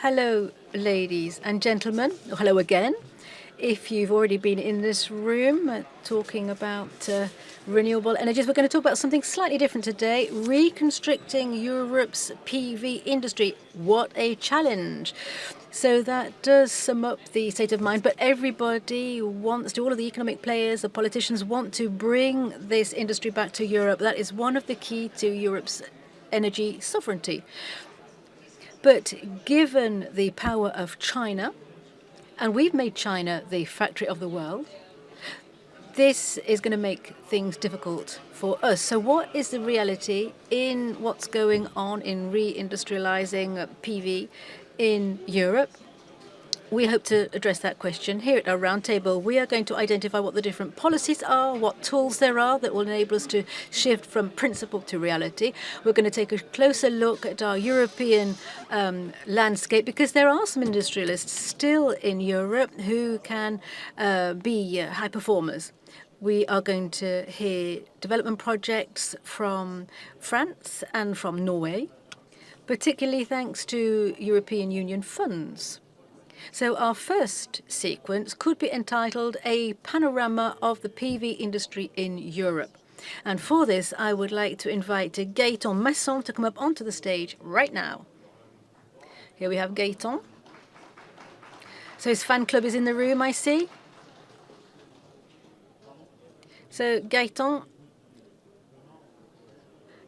Hello, ladies and gentlemen. Hello again. If you've already been in this room talking about renewable energies, we're going to talk about something slightly different today, reconstructing Europe's PV industry. What a challenge. So that does sum up the state of mind, but everybody wants to, all of the economic players, the politicians want to bring this industry back to Europe. That is one of the key to Europe's energy sovereignty. But given the power of China, and we've made China the factory of the world, this is going to make things difficult for us. So what is the reality in what's going on in reindustrializing PV in Europe? We hope to address that question here at our roundtable. We are going to identify what the different policies are, what tools there are that will enable us to shift from principle to reality. We're going to take a closer look at our European landscape, because there are some industrialists still in Europe who can be high performers. We are going to hear development projects from France and from Norway, particularly thanks to European Union funds. So our first sequence could be entitled A Panorama of the PV Industry in Europe. And for this, I would like to invite Gaëtan MASSON to come up onto the stage right now. Here we have Gaëtan. So his fan club is in the room, I see. So Gaëtan,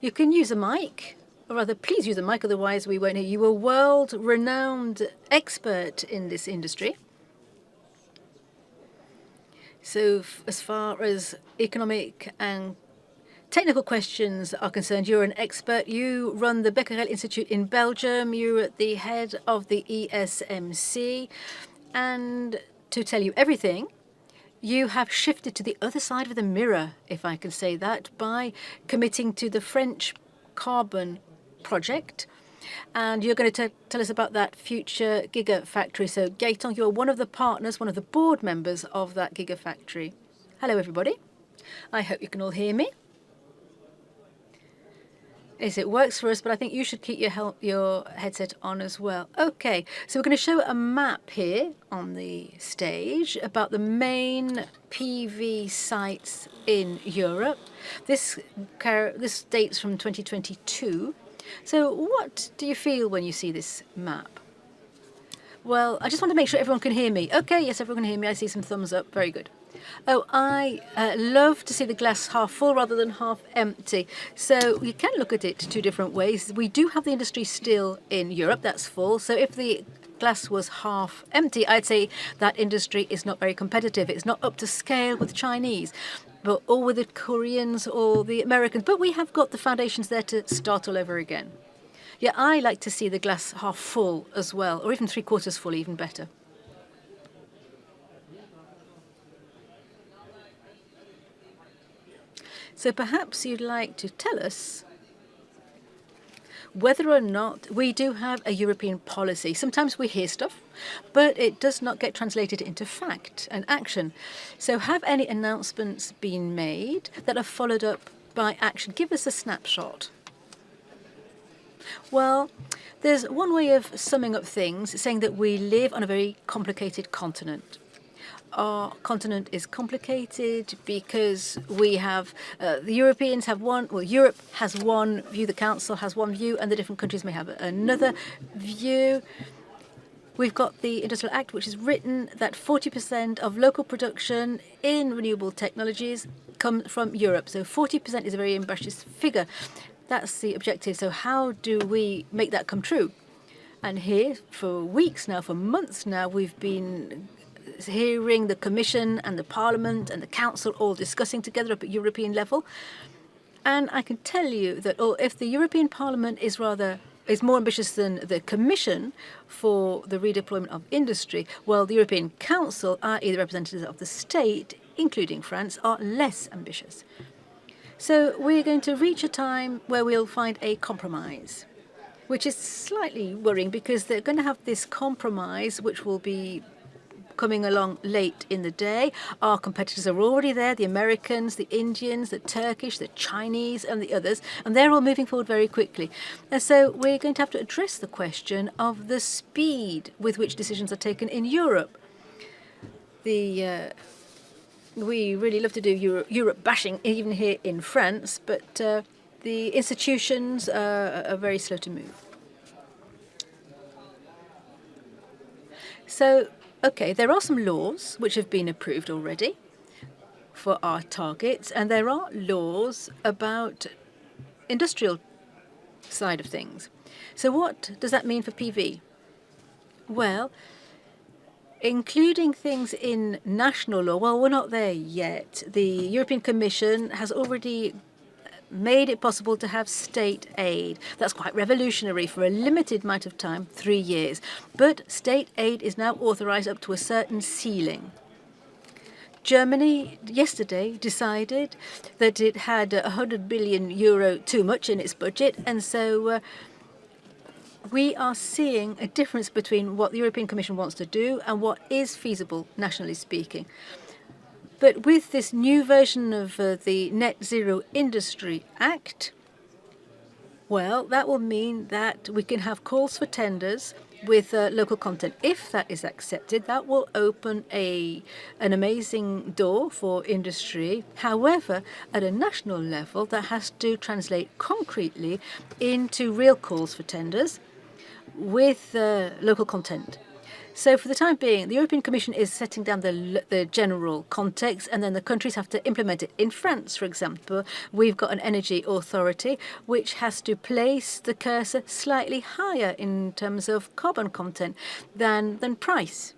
you can use a mic. Or rather, please use the mic, otherwise we won't hear you. You're a world-renowned expert in this industry. So as far as economic and technical questions are concerned, you're an expert. You run the BECQUEREL Institute in Belgium. You're at the head of the ESMC. And to tell you everything, you have shifted to the other side of the mirror, if I can say that, by committing to the French carbon project, and you're going to tell us about that future gigafactory. So Gaëtan, you're one of the partners, one of the board members of that gigafactory. Hello, everybody. I hope you can all hear me. Yes, it works for us, but I think you should keep your headset on as well. Okay, so we're going to show a map here on the stage about the main PV sites in Europe. This dates from 2022. So what do you feel when you see this map? Well, I just want to make sure everyone can hear me. Okay, yes, everyone can hear me. I see some thumbs up. Very good. Oh, I love to see the glass half full rather than half empty. So you can look at it two different ways. We do have the industry still in Europe. That's full. So if the glass was half empty, I'd say that industry is not very competitive. It's not up to scale with Chinese, or with the Koreans or the Americans. But we have got the foundations there to start all over again. Yeah, I like to see the glass half full as well, or even three-quarters full, even better. So perhaps you'd like to tell us whether or not we do have a European policy. Sometimes we hear stuff, but it does not get translated into fact and action. So have any announcements been made that are followed up by action? Give us a snapshot. Well, there's one way of summing up things, saying that we live on a very complicated continent. Our continent is complicated because we have, the Europeans have one, well, Europe has one view, the Council has one view, and the different countries may have another view. We've got the Industrial Act, which is written that 40% of local production in renewable technologies come from Europe. So 40% is a very ambitious figure. That's the objective. So how do we make that come true? And here, for weeks now, for months now, we've been hearing the Commission and the Parliament and the Council all discussing together up at European level. And I can tell you that if the European Parliament is more ambitious than the Commission for the redeployment of industry, well, the European Council, i.e. the representatives of the state, including France, are less ambitious. So we're going to reach a time where we'll find a compromise, which is slightly worrying because they're going to have this compromise which will be coming along late in the day. Our competitors are already there, the Americans, the Indians, the Turkish, the Chinese, and the others, and they're all moving forward very quickly. And so we're going to have to address the question of the speed with which decisions are taken in Europe. We really love to do Europe bashing, even here in France, but the institutions are very slow to move. So, okay, there are some laws which have been approved already for our targets, and there are laws about industrial side of things. So what does that mean for PV? Well, including things in national law, well, we're not there yet. The European Commission has already made it possible to have state aid. That's quite revolutionary for a limited amount of time, 3 years. But state aid is now authorized up to a certain ceiling. Germany yesterday decided that it had 100 billion euro too much in its budget, and so we are seeing a difference between what the European Commission wants to do and what is feasible, nationally speaking. But with this new version of the Net Zero Industry Act, well, that will mean that we can have calls for tenders with local content. If that is accepted, that will open an amazing door for industry. However, at a national level, that has to translate concretely into real calls for tenders with local content. So for the time being, the European Commission is setting down the general context, and then the countries have to implement it. In France, for example, we've got an energy authority which has to place the cursor slightly higher in terms of carbon content than price.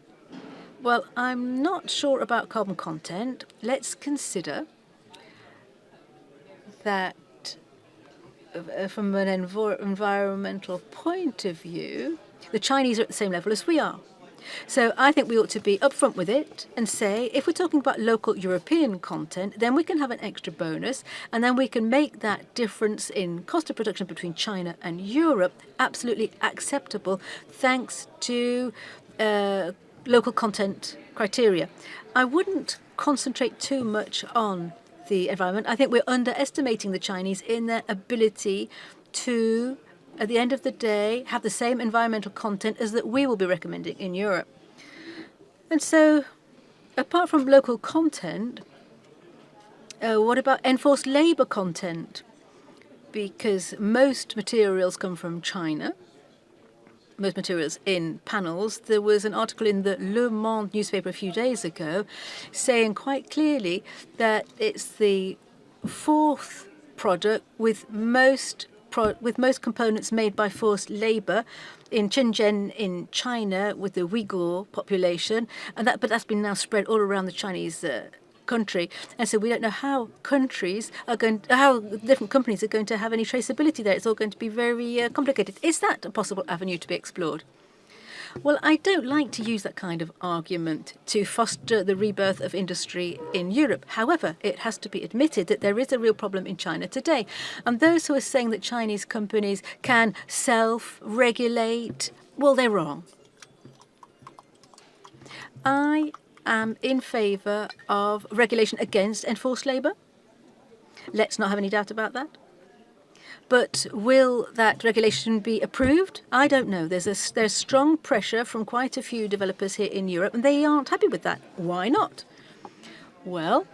Well, I'm not sure about carbon content. Let's consider that from an environmental point of view, the Chinese are at the same level as we are. So I think we ought to be upfront with it and say, if we're talking about local European content, then we can have an extra bonus, and then we can make that difference in cost of production between China and Europe absolutely acceptable, thanks to local content criteria. I wouldn't concentrate too much on the environment. I think we're underestimating the Chinese in their ability to, at the end of the day, have the same environmental content as that we will be recommending in Europe. And so, apart from local content, what about enforced labor content? Because most materials come from China, most materials in panels. There was an article in the Le Monde newspaper a few days ago saying quite clearly that it's the fourth product with most components made by forced labor in Shenzhen in China with the Uyghur population, but that's been now spread all around the Chinese country, and so we don't know how different companies are going to have any traceability there. It's all going to be very complicated. Is that a possible avenue to be explored? Well, I don't like to use that kind of argument to foster the rebirth of industry in Europe. However, it has to be admitted that there is a real problem in China today. And those who are saying that Chinese companies can self-regulate, well, they're wrong. I am in favor of regulation against enforced labor. Let's not have any doubt about that. But will that regulation be approved? I don't know. There's strong pressure from quite a few developers here in Europe, and they aren't happy with that. Why not? Well,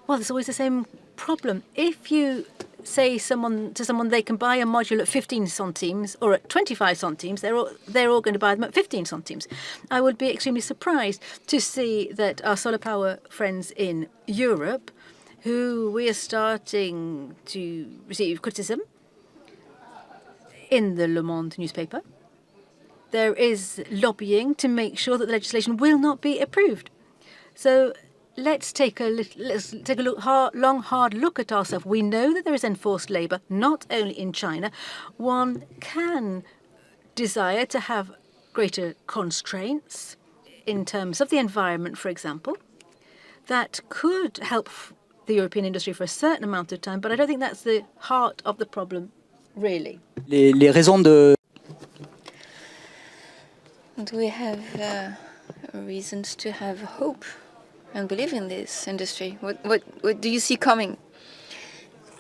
there's always the same problem. If you say to someone they can buy a module at 15 centimes or at 25 centimes, they're all going to buy them at 15 centimes. I would be extremely surprised to see that our solar power friends in Europe, who we are starting to receive criticism in the Le Monde newspaper, there is lobbying to make sure that the legislation will not be approved. So let's take a hard look at ourselves. We know that there is enforced labor, not only in China. One can desire to have greater constraints in terms of the environment, for example. That could help the European industry for a certain amount of time, but I don't think that's the heart of the problem, really. Les raisons de... And we have reasons to have hope and believe in this industry. What do you see coming?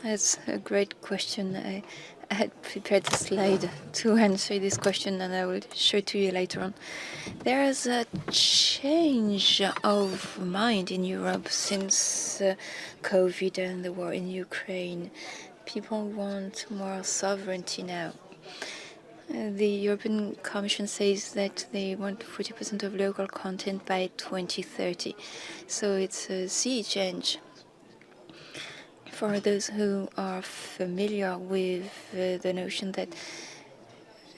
That's a great question. I had prepared a slide to answer this question, and I will show it to you later on. There is a change of mind in Europe since COVID and the war in Ukraine. People want more sovereignty now. The European Commission says that they want 40% of local content by 2030. So it's a sea change. For those who are familiar with the notion that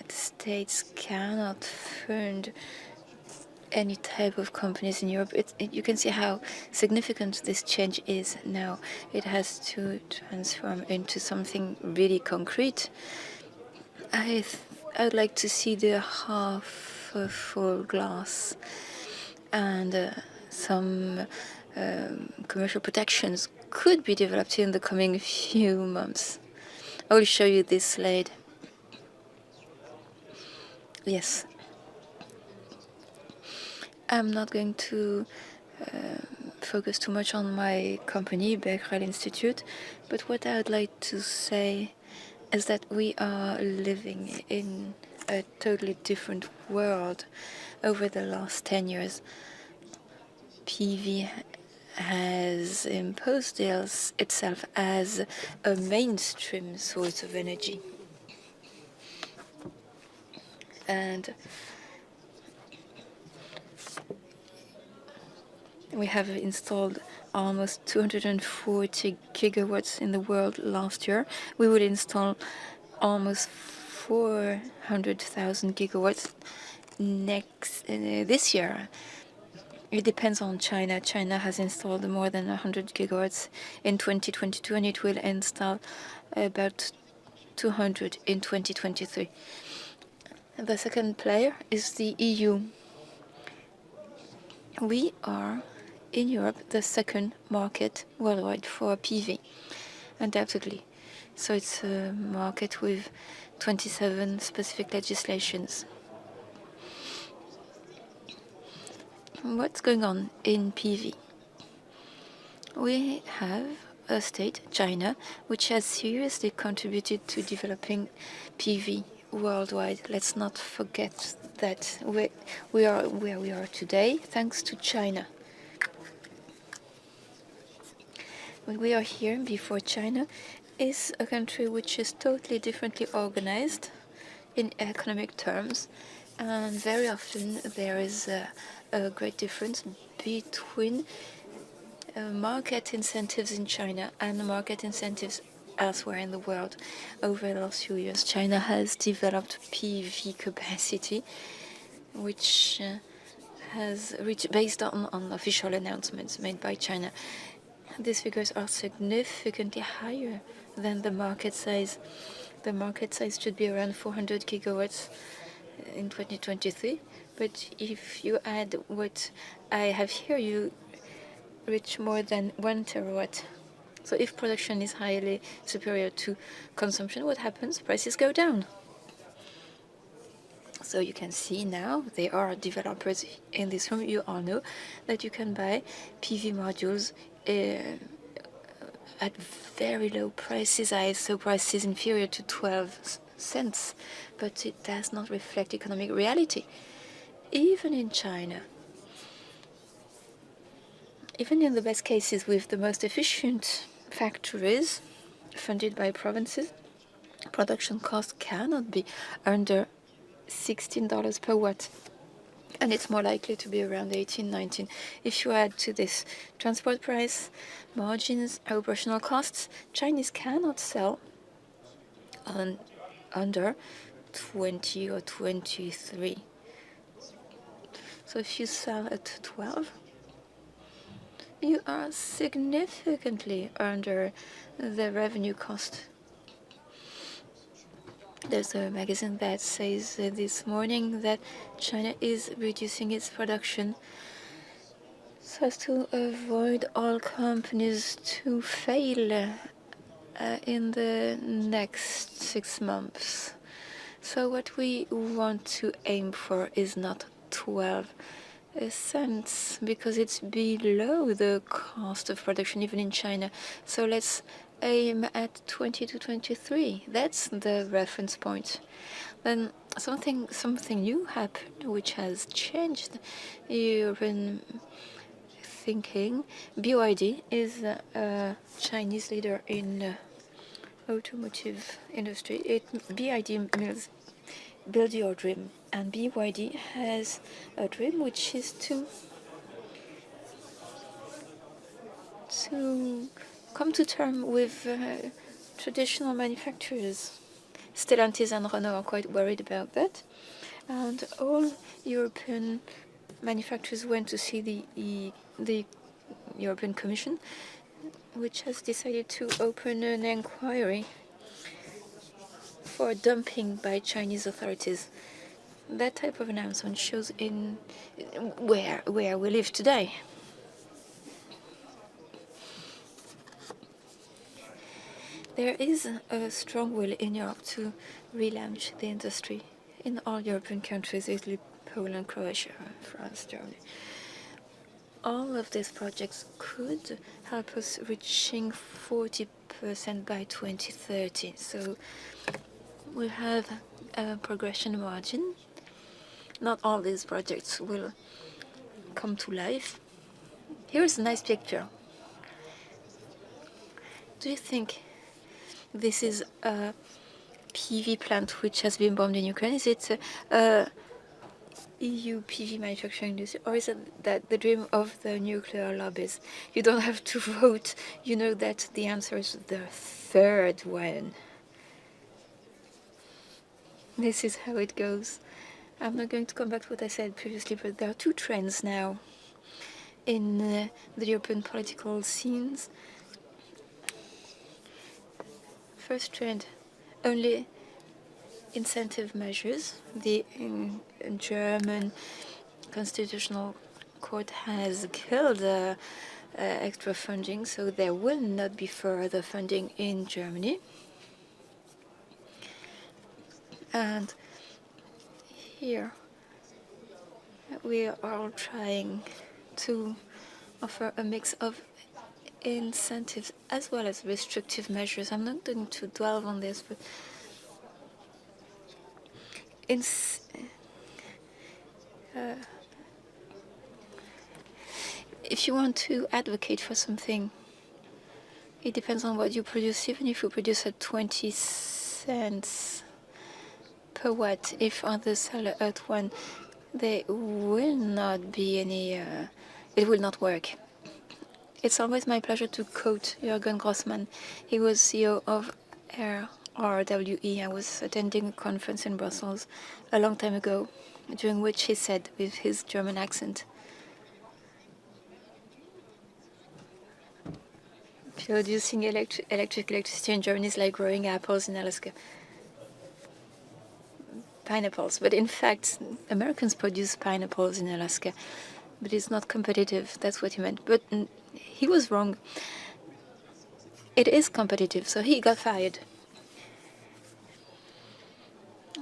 the states cannot fund any type of companies in Europe, you can see how significant this change is now. It has to transform into something really concrete. I would like to see the half full glass, and some commercial protections could be developed in the coming few months. I will show you this slide. Yes. I'm not going to focus too much on my company, BECQUEREL Institute, but what I would like to say is that we are living in a totally different world over the last 10 years. PV has imposed itself as a mainstream source of energy. And we have installed almost 240 gigawatts in the world last year. We will install almost 400,000 gigawatts this year. It depends on China. China has installed more than 100 gigawatts in 2022, and it will install about 200 in 2023. The second player is the EU. We are, in Europe, the second market worldwide for PV, undoubtedly. So it's a market with 27 specific legislations. What's going on in PV? We have a state, China, which has seriously contributed to developing PV worldwide. Let's not forget that we are where we are today thanks to China. When we are here before China is a country which is totally differently organized in economic terms, and very often there is a great difference between market incentives in China and market incentives elsewhere in the world. Over the last few years, China has developed PV capacity, which has reached, based on official announcements made by China. These figures are significantly higher than the market size. The market size should be around 400 gigawatts in 2023, but if you add what I have here, you reach more than 1 terawatt. So if production is highly superior to consumption, what happens? Prices go down. So you can see now there are developers in this room. You all know that you can buy PV modules at very low prices, ISO prices inferior to 12 cents, but it does not reflect economic reality. Even in China, even in the best cases with the most efficient factories funded by provinces, production cost cannot be under $16 per watt. And it's more likely to be around 18, 19. If you add to this transport price, margins, operational costs, Chinese cannot sell on under 20 or 23. So if you sell at 12, you are significantly under the revenue cost. There's a magazine that says this morning that China is reducing its production so as to avoid all companies to fail in the next 6 months. So what we want to aim for is not 12 cents because it's below the cost of production even in China. So let's aim at 20 to 23. That's the reference point. Then something new happened which has changed European thinking. BYD is a Chinese leader in automotive industry. BYD means build your dream, and BYD has a dream which is to come to terms with traditional manufacturers. Stellantis and Renault are quite worried about that, and all European manufacturers went to see the European Commission, which has decided to open an inquiry for dumping by Chinese authorities. That type of announcement shows in where we live today. There is a strong will in Europe to relaunch the industry in all European countries, Italy, Poland, Croatia, France, Germany. All of these projects could help us reaching 40% by 2030. So we have a progression margin. Not all these projects will come to life. Here's a nice picture. Do you think this is a PV plant which has been bombed in Ukraine? Is it a EU PV manufacturing industry, or is it that the dream of the nuclear lobbies? You don't have to vote. You know that the answer is the third one. This is how it goes. I'm not going to come back to what I said previously, but there are two trends now in the European political scenes. First trend, only incentive measures. The German Constitutional Court has killed extra funding, so there will not be further funding in Germany. And here we are all trying to offer a mix of incentives as well as restrictive measures. I'm not going to dwell on this, but if you want to advocate for something, it depends on what you produce. Even if you produce at 20 cents per watt, if others sell at one, there will not be any, it will not work. It's always my pleasure to quote Jürgen Grossmann. He was CEO of RWE. I was attending a conference in Brussels a long time ago, during which he said, with his German accent, producing electricity in Germany is like growing apples in Alaska. Pineapples. But in fact, Americans produce pineapples in Alaska, but it's not competitive. That's what he meant. But he was wrong. It is competitive, so he got fired.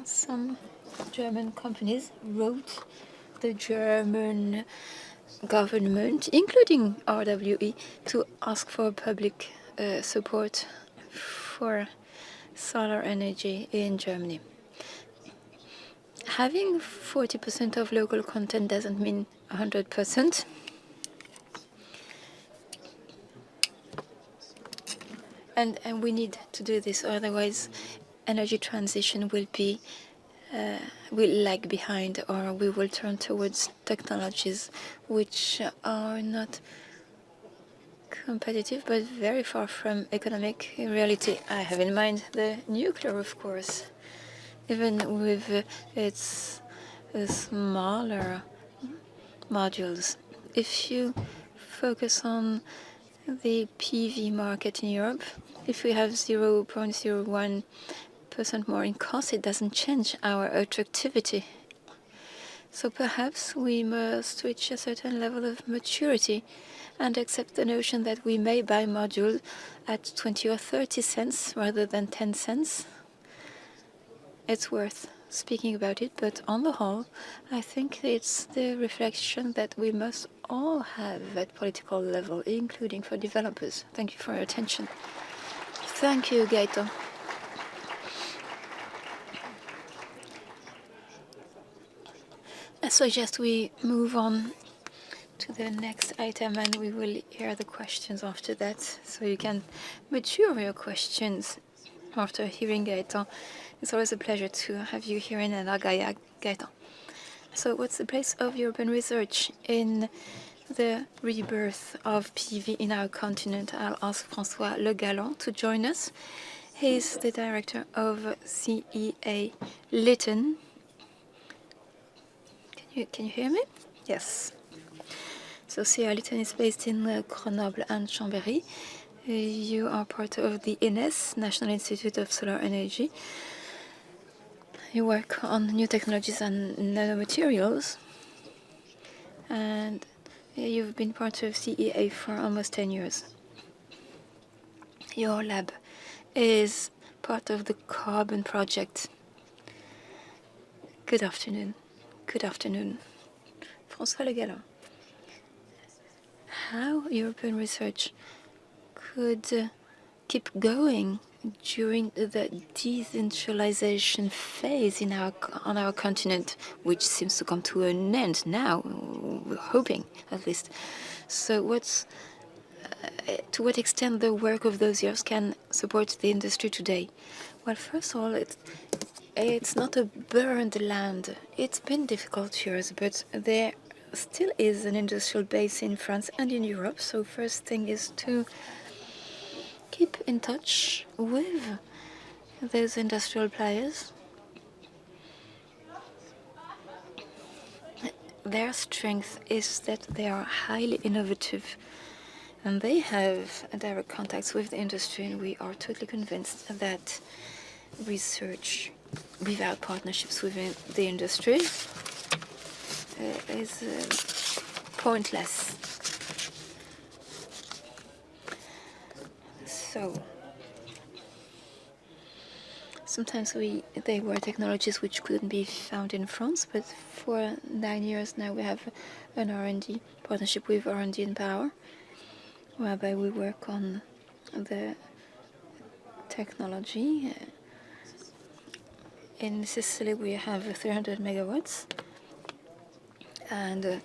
Some German companies wrote the German government, including RWE, to ask for public support for solar energy in Germany. Having 40% of local content doesn't mean 100%. And we need to do this, otherwise energy transition will lag behind, or we will turn towards technologies which are not competitive but very far from economic reality. I have in mind the nuclear, of course, even with its smaller modules. If you focus on the PV market in Europe, if we have 0.01% more in cost, it doesn't change our attractivity. So perhaps we must reach a certain level of maturity and accept the notion that we may buy module at 20 or 30 cents rather than 10 cents. It's worth speaking about it, but on the whole, I think it's the reflection that we must all have at political level, including for developers. Thank you for your attention. Thank you, Gaëtan. I suggest we move on to the next item, and we will hear the questions after that, so you can mature your questions after hearing Gaëtan. It's always a pleasure to have you here in Nagaya, Gaëtan. So what's the place of European research in the rebirth of PV in our continent? I'll ask François Le Galland to join us. He's the director of CEA Lytton. Can you hear me? Yes. So CEA Lytton is based in Grenoble and Chambéry. You are part of the INES, National Institute of Solar Energy. You work on new technologies and nanomaterials. And you've been part of CEA for almost 10 years. Your lab is part of the Carbon Project. Good afternoon. Good afternoon. François Le Galland. How European research could keep going during the decentralization phase on our continent, which seems to come to an end now, we're hoping at least. So to what extent the work of those years can support the industry today? Well, first of all, it's not a burned land. It's been difficult years, but there still is an industrial base in France and in Europe. So first thing is to keep in touch with those industrial players. Their strength is that they are highly innovative and they have direct contacts with the industry, and we are totally convinced that research without partnerships within the industry is pointless. So sometimes they were technologies which couldn't be found in France, but for 9 years now we have an R&D partnership with R&D in Power, whereby we work on the technology. In Sicily we have 300 megawatts and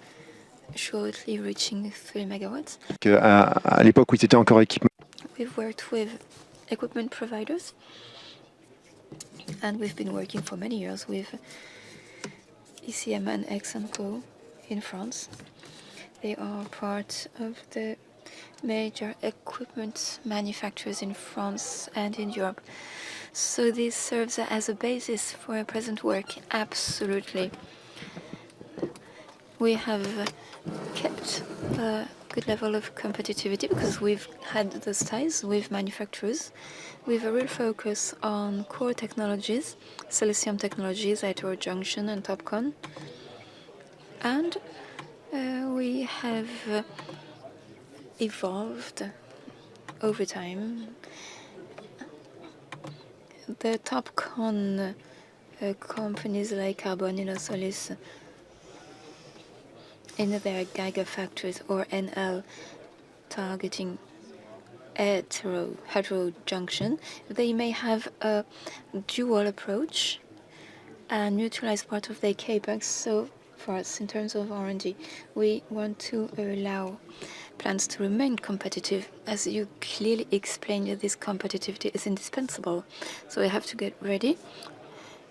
shortly reaching 3 megawatts. À l'époque où ils étaient encore équipés. We've worked with equipment providers, and we've been working for many years with ECM and Exxon in France. They are part of the major equipment manufacturers in France and in Europe. So this serves as a basis for our present work, absolutely. We have kept a good level of competitivity because we've had those ties with manufacturers with a real focus on core technologies, silicium technologies, heterojunction and TOPCon. And we have evolved over time. The TOPCon companies like Carbon, HoloSolis, in their gigafactories, or NL targeting heterojunction, they may have a dual approach and utilize part of their capex. So for us, in terms of R&D, we want to allow plants to remain competitive. As you clearly explained, this competitivity is indispensable. So we have to get ready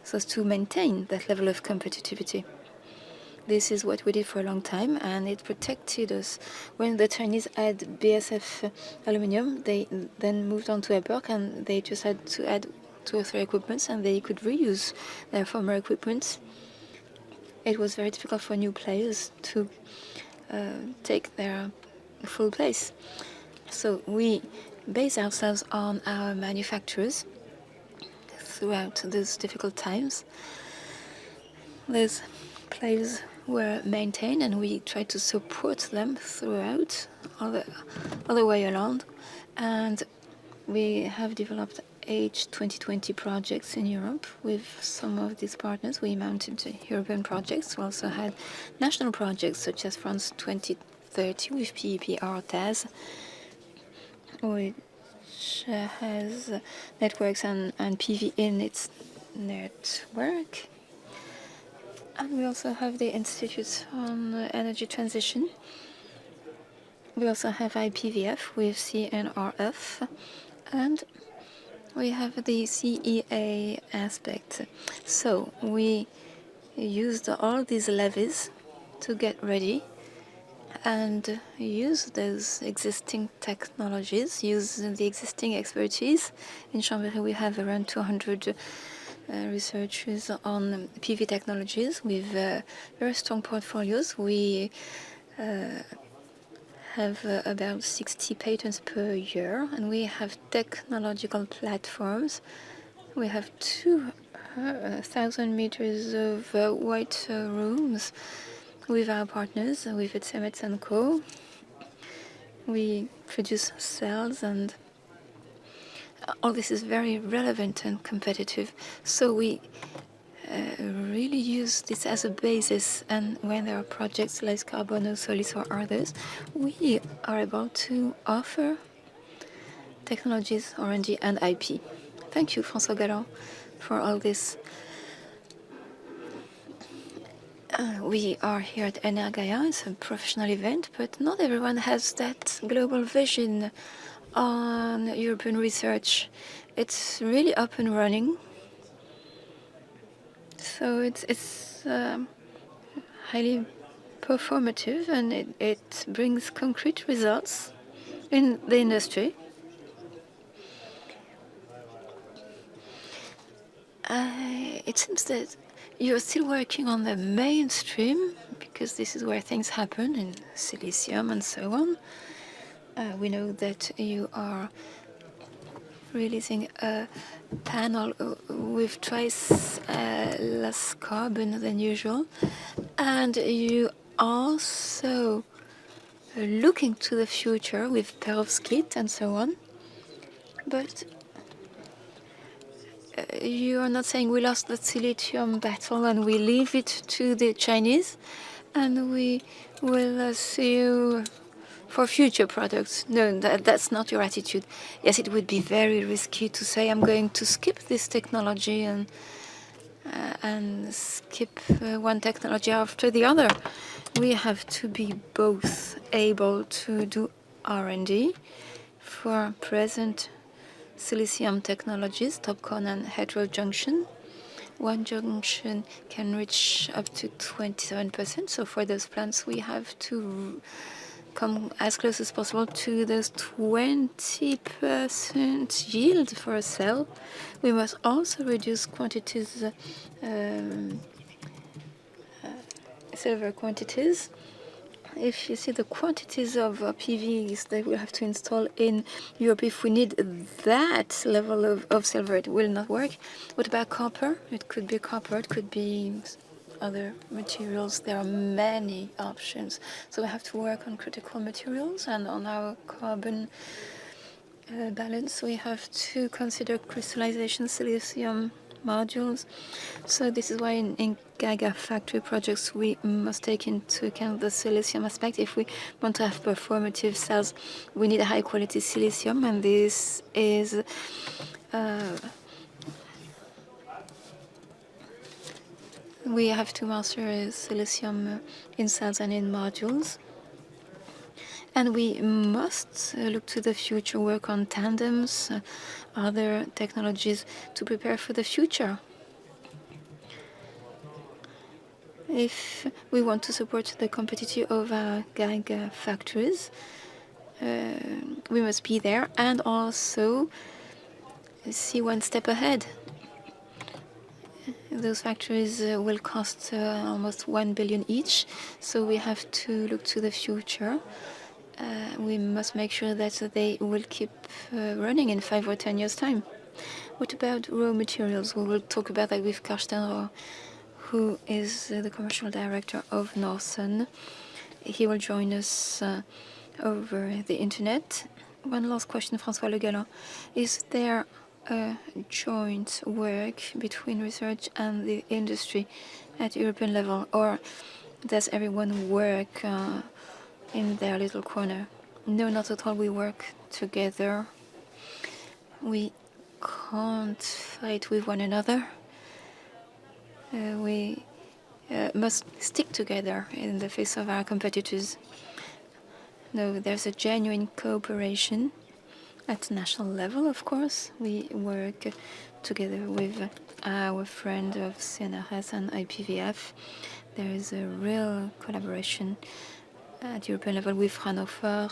so as to maintain that level of competitivity. This is what we did for a long time, and it protected us. When the Chinese had BASF aluminum, they then moved on to Epoch, and they just had to add 2 or 3 equipments, and they could reuse their former equipments. It was very difficult for new players to take their full place. So we base ourselves on our manufacturers throughout those difficult times. Those players were maintained, and we try to support them throughout all the way around. And we have developed H2020 projects in Europe. With some of these partners, we mounted European projects. We also had national projects such as France 2030 with PEP RTAS, which has networks and PV in its network. And we also have the Institute on Energy Transition. We also have IPVF with CNRF, and we have the CEA aspect. So we used all these levies to get ready and use those existing technologies, use the existing expertise. In Chambéry, we have around 200 researchers on PV technologies with very strong portfolios. We have about 60 patents per year, and we have technological platforms. We have 2,000 meters of white rooms with our partners, with ESMC and Co. We produce cells, and all this is very relevant and competitive. So we really use this as a basis, and when there are projects like HoloSolis or others, we are able to offer technologies, R&D, and IP. Thank you, François Galland, for all this. We are here at Energaia. It's a professional event, but not everyone has that global vision on European research. It's really up and running. So it's highly performative, and it brings concrete results in the industry. It seems that you're still working on the mainstream, because this is where things happen in silicium and so on. We know that you are releasing a panel with twice less carbon than usual, and you also looking to the future with perovskite and so on. But you are not saying we lost the silicium battle and we leave it to the Chinese and we will see you for future products. No, that's not your attitude. Yes, it would be very risky to say I'm going to skip this technology and skip one technology after the other. We have to be both able to do R&D for present silicium technologies, TOPCon and heterojunction. One junction can reach up to 27%. So for those plants, we have to come as close as possible to those 20% yield for a cell. We must also reduce quantities, silver quantities. If you see the quantities of PVs that we'll have to install in Europe, if we need that level of silver, it will not work. What about copper? It could be copper, it could be other materials. There are many options. So we have to work on critical materials and on our carbon balance. We have to consider crystallization silicium modules. So this is why in gigafactory projects we must take into account the silicium aspect. If we want to have performative cells, we need a high quality silicium, and this is we have to master silicium in cells and in modules. And we must look to the future, work on tandems, other technologies to prepare for the future. If we want to support the competitivity of our gigafactories, we must be there and also see one step ahead. Those factories will cost almost 1 billion each, so we have to look to the future. We must make sure that they will keep running in 5 or 10 years' time. What about raw materials? We will talk about that with Karsten, who is the commercial director of Norsun. He will join us over the internet. One last question, François Le Galland. Is there a joint work between research and the industry at European level, or does everyone work in their little corner? No, not at all. We work together. We can't fight with one another. We must stick together in the face of our competitors. No, there's a genuine cooperation at national level, of course. We work together with our friend of CNRS and IPVF. There is a real collaboration at European level with Fraunhofer,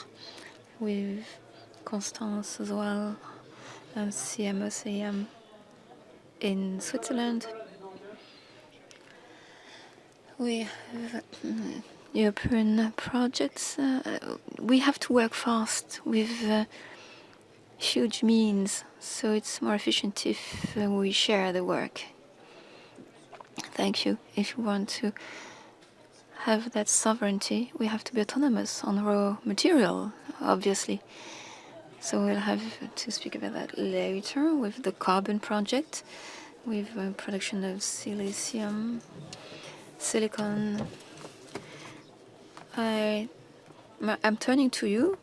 with Constance as well, and CMOCM in Switzerland. We have European projects. We have to work fast with huge means, so it's more efficient if we share the work. Thank you. If we want to have that sovereignty, we have to be autonomous on raw material, obviously. So we'll have to speak about that later with the carbon project, with production of silicium, silicon. I'm turning to you,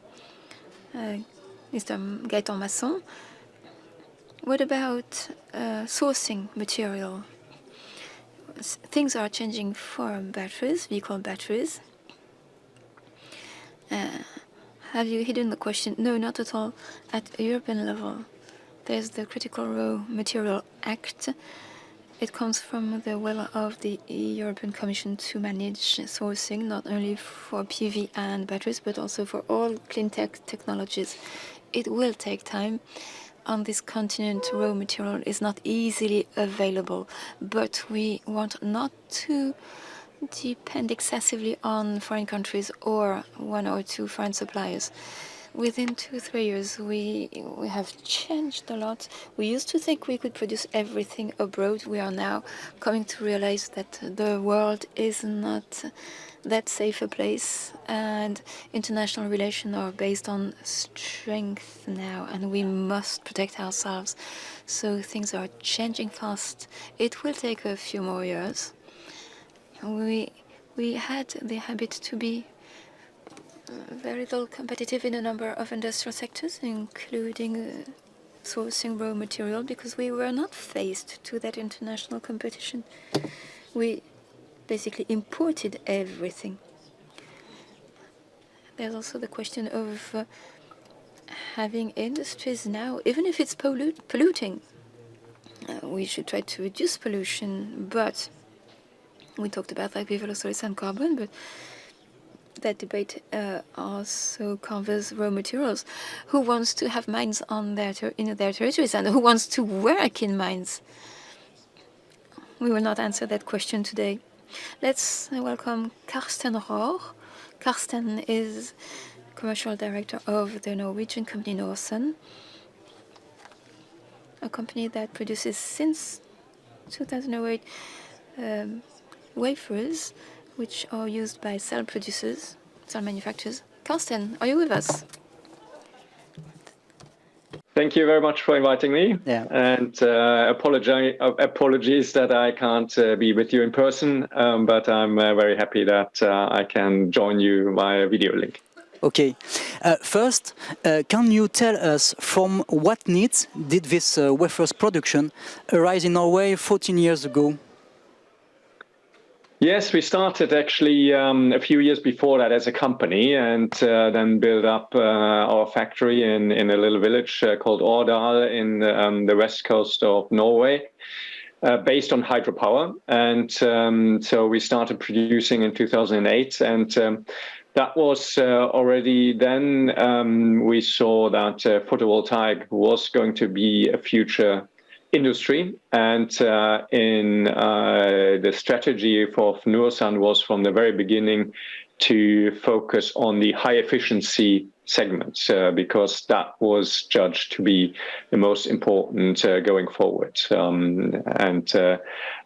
Mr. Gaëtan MASSON. What about sourcing material? Things are changing for batteries, vehicle batteries. Have you hidden the question? No, not at all. At a European level, there's the Critical Raw Material Act. It comes from the will of the European Commission to manage sourcing, not only for PV and batteries, but also for all clean tech technologies. It will take time. On this continent, raw material is not easily available, but we want not to depend excessively on foreign countries or one or two foreign suppliers. Within 2-3 years, we have changed a lot. We used to think we could produce everything abroad. We are now coming to realize that the world is not that safe a place, and international relations are based on strength now, and we must protect ourselves. So things are changing fast. It will take a few more years. We had the habit to be very little competitive in a number of industrial sectors, including sourcing raw material, because we were not faced to that international competition. We basically imported everything. There's also the question of having industries now, even if it's polluting. We should try to reduce pollution, but we talked about like HoloSolis and carbon, but that debate also covers raw materials. Who wants to have mines on in their territories, and who wants to work in mines? We will not answer that question today. Let's welcome Karsten Rohr. Karsten is commercial director of the Norwegian company Norsun, a company that produces since 2008 wafers, which are used by cell producers, cell manufacturers. Karsten, are you with us? Thank you very much for inviting me. Yeah. And apologies that I can't be with you in person, but I'm very happy that I can join you via video link. Okay. First, can you tell us from what needs did this wafers production arise in Norway 14 years ago? Yes, we started actually a few years before that as a company, and then built up our factory in a little village called Årdal in the west coast of Norway, based on hydropower. And so we started producing in 2008, and that was already then we saw that photovoltaic was going to be a future industry, and in the strategy for Norsun was from the very beginning to focus on the high efficiency segments, because that was judged to be the most important going forward. And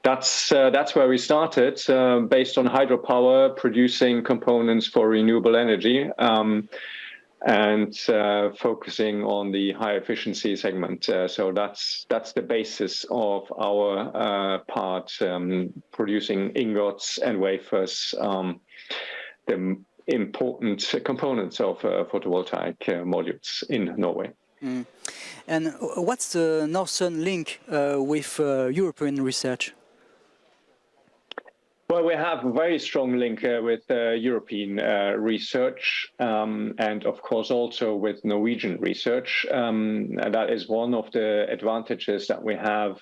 that's where we started, based on hydropower, producing components for renewable energy. and focusing on the high efficiency segment. So that's the basis of our part, producing ingots and wafers, the important components of photovoltaic modules in Norway. Mm. And what's the Norsun link with European research? Well, we have a very strong link with European research, and of course also with Norwegian research. And that is one of the advantages that we have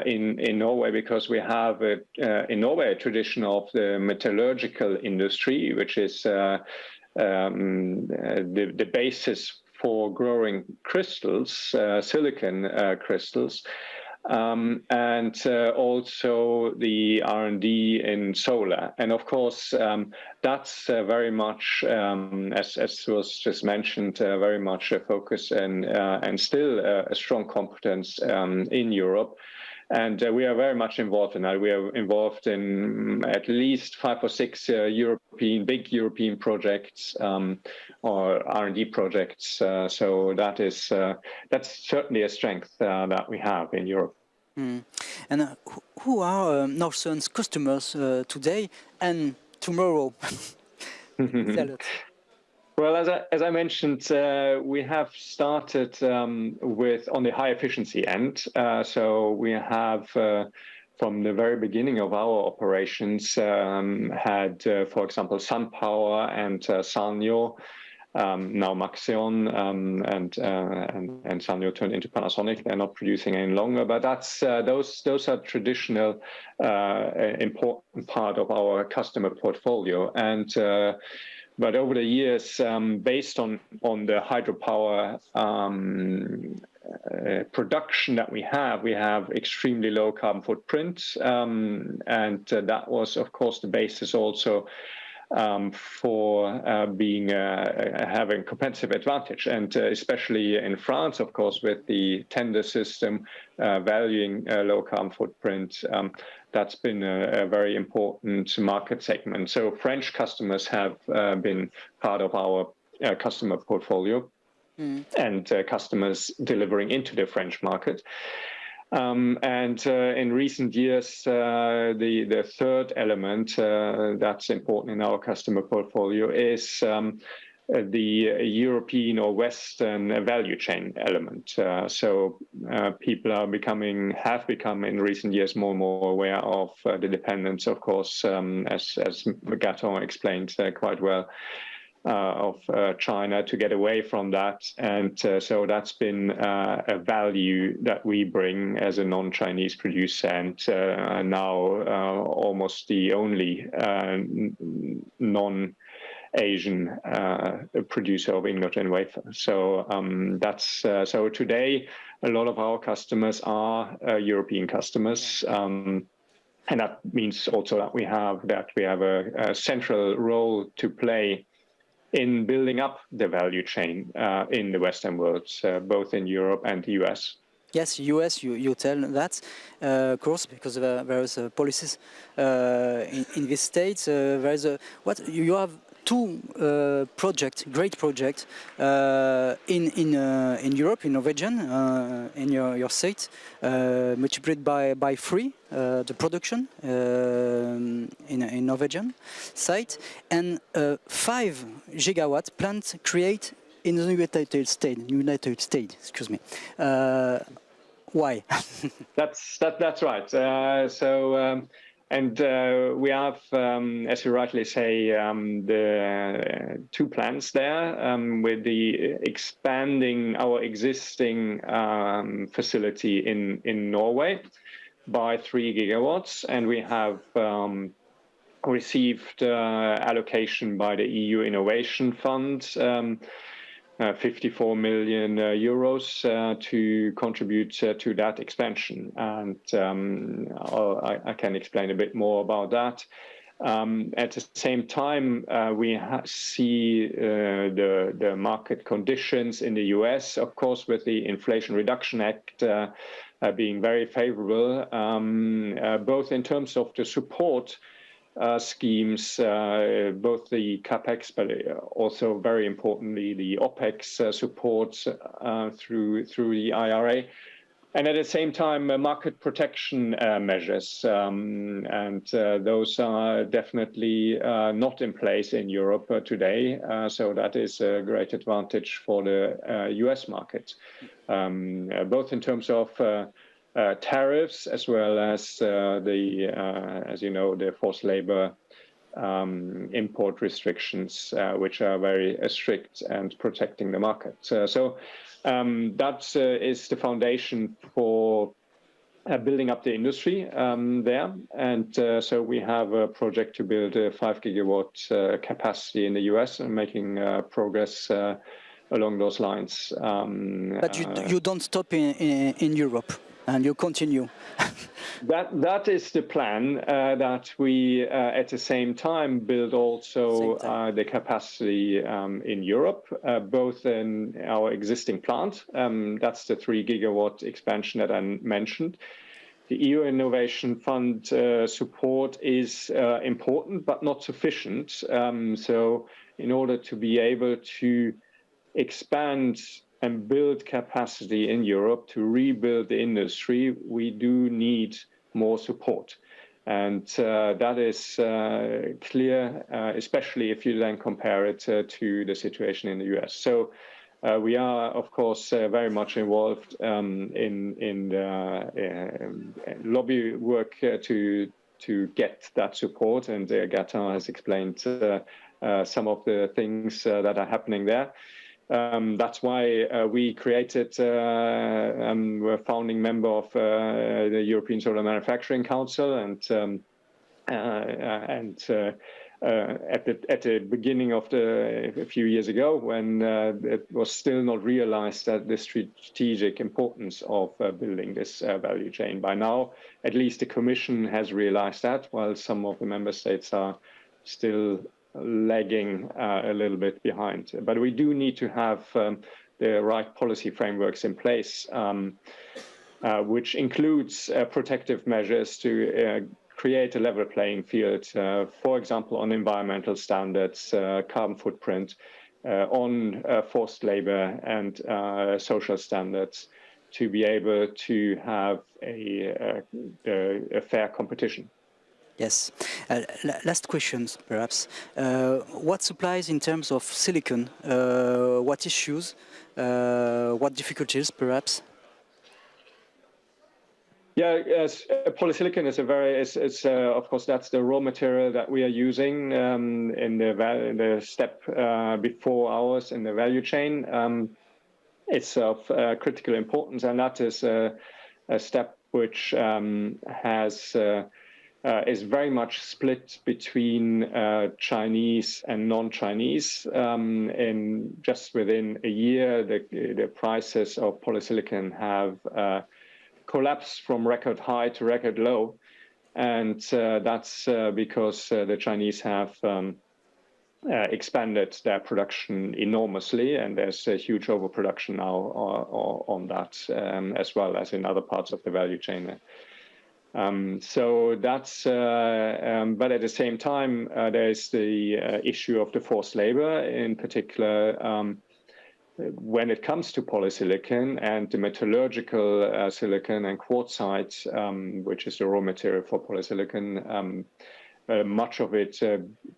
in Norway, because we have in Norway a tradition of the metallurgical industry, which is the basis for growing crystals, silicon crystals. And also the R&D in solar. And of course, that's very much, as was just mentioned, very much a focus and still a strong competence in Europe. And we are very much involved in that. We are involved in at least 5 or 6 big European projects or R&D projects. So that's certainly a strength that we have in Europe. Mm. And who are Norsun's customers today and tomorrow? Tell us. Well, as I mentioned, we have started with on the high efficiency end. So we have, from the very beginning of our operations, had, for example, SunPower and Sanyo, now MASSON, and Sanyo turned into Panasonic. They're not producing any longer, but that's those are traditional important part of our customer portfolio. And but over the years, based on the hydropower production that we have extremely low carbon footprint, and that was, of course, the basis also for having competitive advantage, and especially in France, of course, with the tender system valuing low carbon footprint. That's been a very important market segment. So French customers have been part of our customer portfolio, and customers delivering into the French market. And in recent years, the third element that's important in our customer portfolio is the European or Western value chain element. So people have become in recent years more and more aware of the dependence, of course, as Gaëtan explained quite well, of China, to get away from that. And so that's been a value that we bring as a non-Chinese producer, and now almost the only non-Asian producer of ingot and wafer. So so today a lot of our customers are European customers. And that means also that we have a central role to play in building up the value chain in the Western world, both in Europe and the US. Yes, US, you tell that, of course, because there is policies in these states. There is you have 2 great projects in Europe, in Norwegian, in your state, multiplied by 3 the production in Norwegian site, and 5 gigawatt plant create in the United States. Excuse me. Why? That's right. And we have, as you rightly say, the 2 plants there, with the expanding our existing facility in Norway by 3 gigawatts, and we have received allocation by the EU Innovation Fund, 54 million euros to contribute to that expansion. And I can explain a bit more about that. At the same time, we see the market conditions in the US, of course, with the Inflation Reduction Act being very favorable, both in terms of the support schemes, both the capex, but also very importantly the opex support through the IRA. And at the same time, market protection measures, and those are definitely not in place in Europe today. So that is a great advantage for the US market, both in terms of tariffs as well as as you know, the forced labor import restrictions, which are very strict and protecting the market. That is the foundation for building up the industry there. And so we have a project to build a 5 gigawatt capacity in the US and making progress along those lines. But you don't stop in Europe, and you continue. That is the plan, that we at the same time build also the capacity in Europe, both in our existing plant. That's the 3 gigawatt expansion that I mentioned. The EU Innovation Fund support is important, but not sufficient. So in order to be able to expand and build capacity in Europe to rebuild the industry, we do need more support. And that is clear, especially if you then compare it to the situation in the US. So we are, of course, very much involved in lobby work to get that support. And Gaëtan has explained some of the things that are happening there. That's why we created, we're a founding member of the European Solar Manufacturing Council, and at the beginning of a few years ago, when it was still not realized that the strategic importance of building this value chain. By now, at least the Commission has realized that, while some of the member states are still lagging a little bit behind. But we do need to have the right policy frameworks in place, which includes protective measures to create a level playing field, for example, on environmental standards, carbon footprint, on forced labor and social standards, to be able to have a fair competition. Yes. Last questions, perhaps. What supplies in terms of silicon? What issues? What difficulties, perhaps? Yeah, yes, polysilicon is of course, that's the raw material that we are using in the step before ours in the value chain. It's of critical importance, and that is a step which is very much split between Chinese and non-Chinese. In just within a year, the prices of polysilicon have collapsed from record high to record low, and that's because the Chinese have expanded their production enormously, and there's a huge overproduction now on that, as well as in other parts of the value chain. So that's, but at the same time, there's the issue of the forced labor, in particular, when it comes to polysilicon and the metallurgical silicon and quartzite, which is the raw material for polysilicon, much of it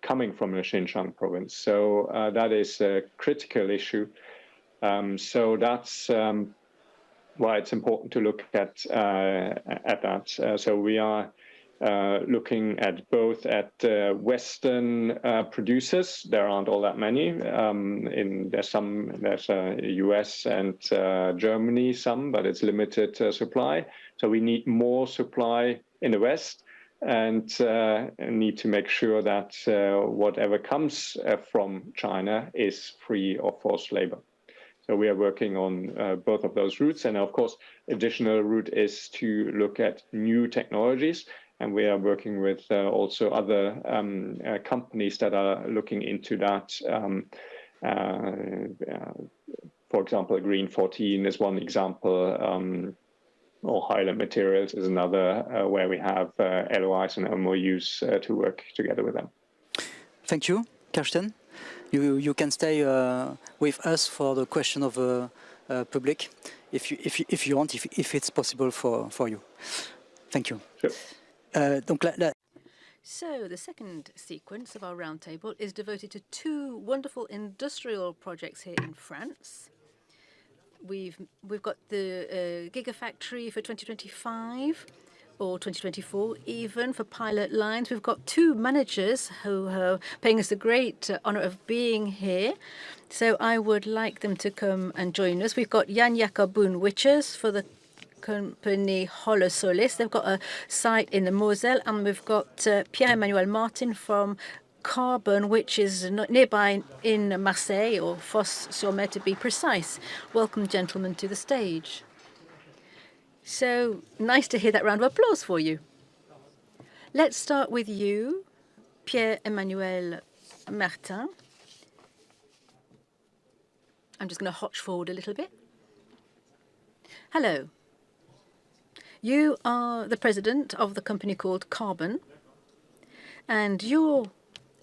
coming from the Xinjiang province. So that is a critical issue. So that's why it's important to look at that. So we are looking at both at Western producers. There aren't all that many. There's US and Germany, but it's limited supply. So we need more supply in the West, and need to make sure that whatever comes from China is free of forced labor. So we are working on both of those routes. And of course, additional route is to look at new technologies. And we are working with also other companies that are looking into that. For example, Green 14 is one example. or Highland Materials is another where we have LOIs and MOUs to work together with them. Thank you, Karsten. You can stay with us for the question of public, if you want, if it's possible for you. Thank you. Sure. So the second sequence of our roundtable is devoted to two wonderful industrial projects here in France. We've got the gigafactory for 2025 or 2024 even for pilot lines. We've got two managers who are paying us the great honor of being here. So I would like them to come and join us. We've got Jan Jacob BOOM-WICHERS for the company HoloSolis. They've got a site in the Moselle, and we've got Pierre-Emmanuel Martin from Carbon, which is nearby in Marseille, or Fos-sur-mer to be precise. Welcome, gentlemen, to the stage. So nice to hear that round of applause for you. Let's start with you, Pierre-Emmanuel Martin. I'm just going to hotch forward a little bit. Hello. You are the president of the company called Carbon, and your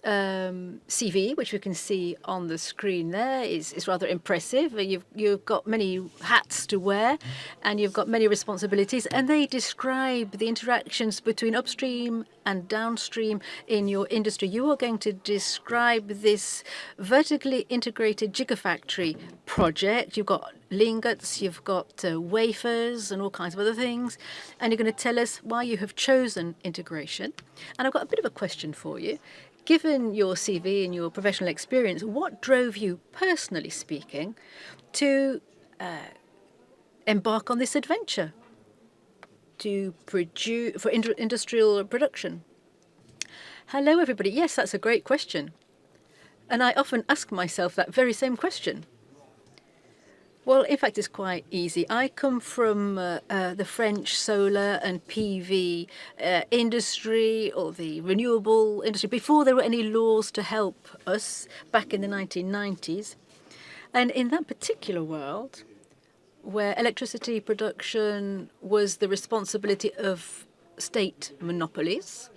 CV, which we can see on the screen there, is rather impressive. You've got many hats to wear, and you've got many responsibilities, and they describe the interactions between upstream and downstream in your industry. You are going to describe this vertically integrated gigafactory project. You've got lingots, you've got wafers and all kinds of other things, and you're going to tell us why you have chosen integration. And I've got a bit of a question for you. Given your CV and your professional experience, what drove you, personally speaking, to embark on this adventure to produce for industrial production? Hello, everybody. Yes, that's a great question. And I often ask myself that very same question. Well, in fact, it's quite easy. I come from the French solar and PV industry, or the renewable industry, before there were any laws to help us back in the 1990s. And in that particular world, where electricity production was the responsibility of state monopolies,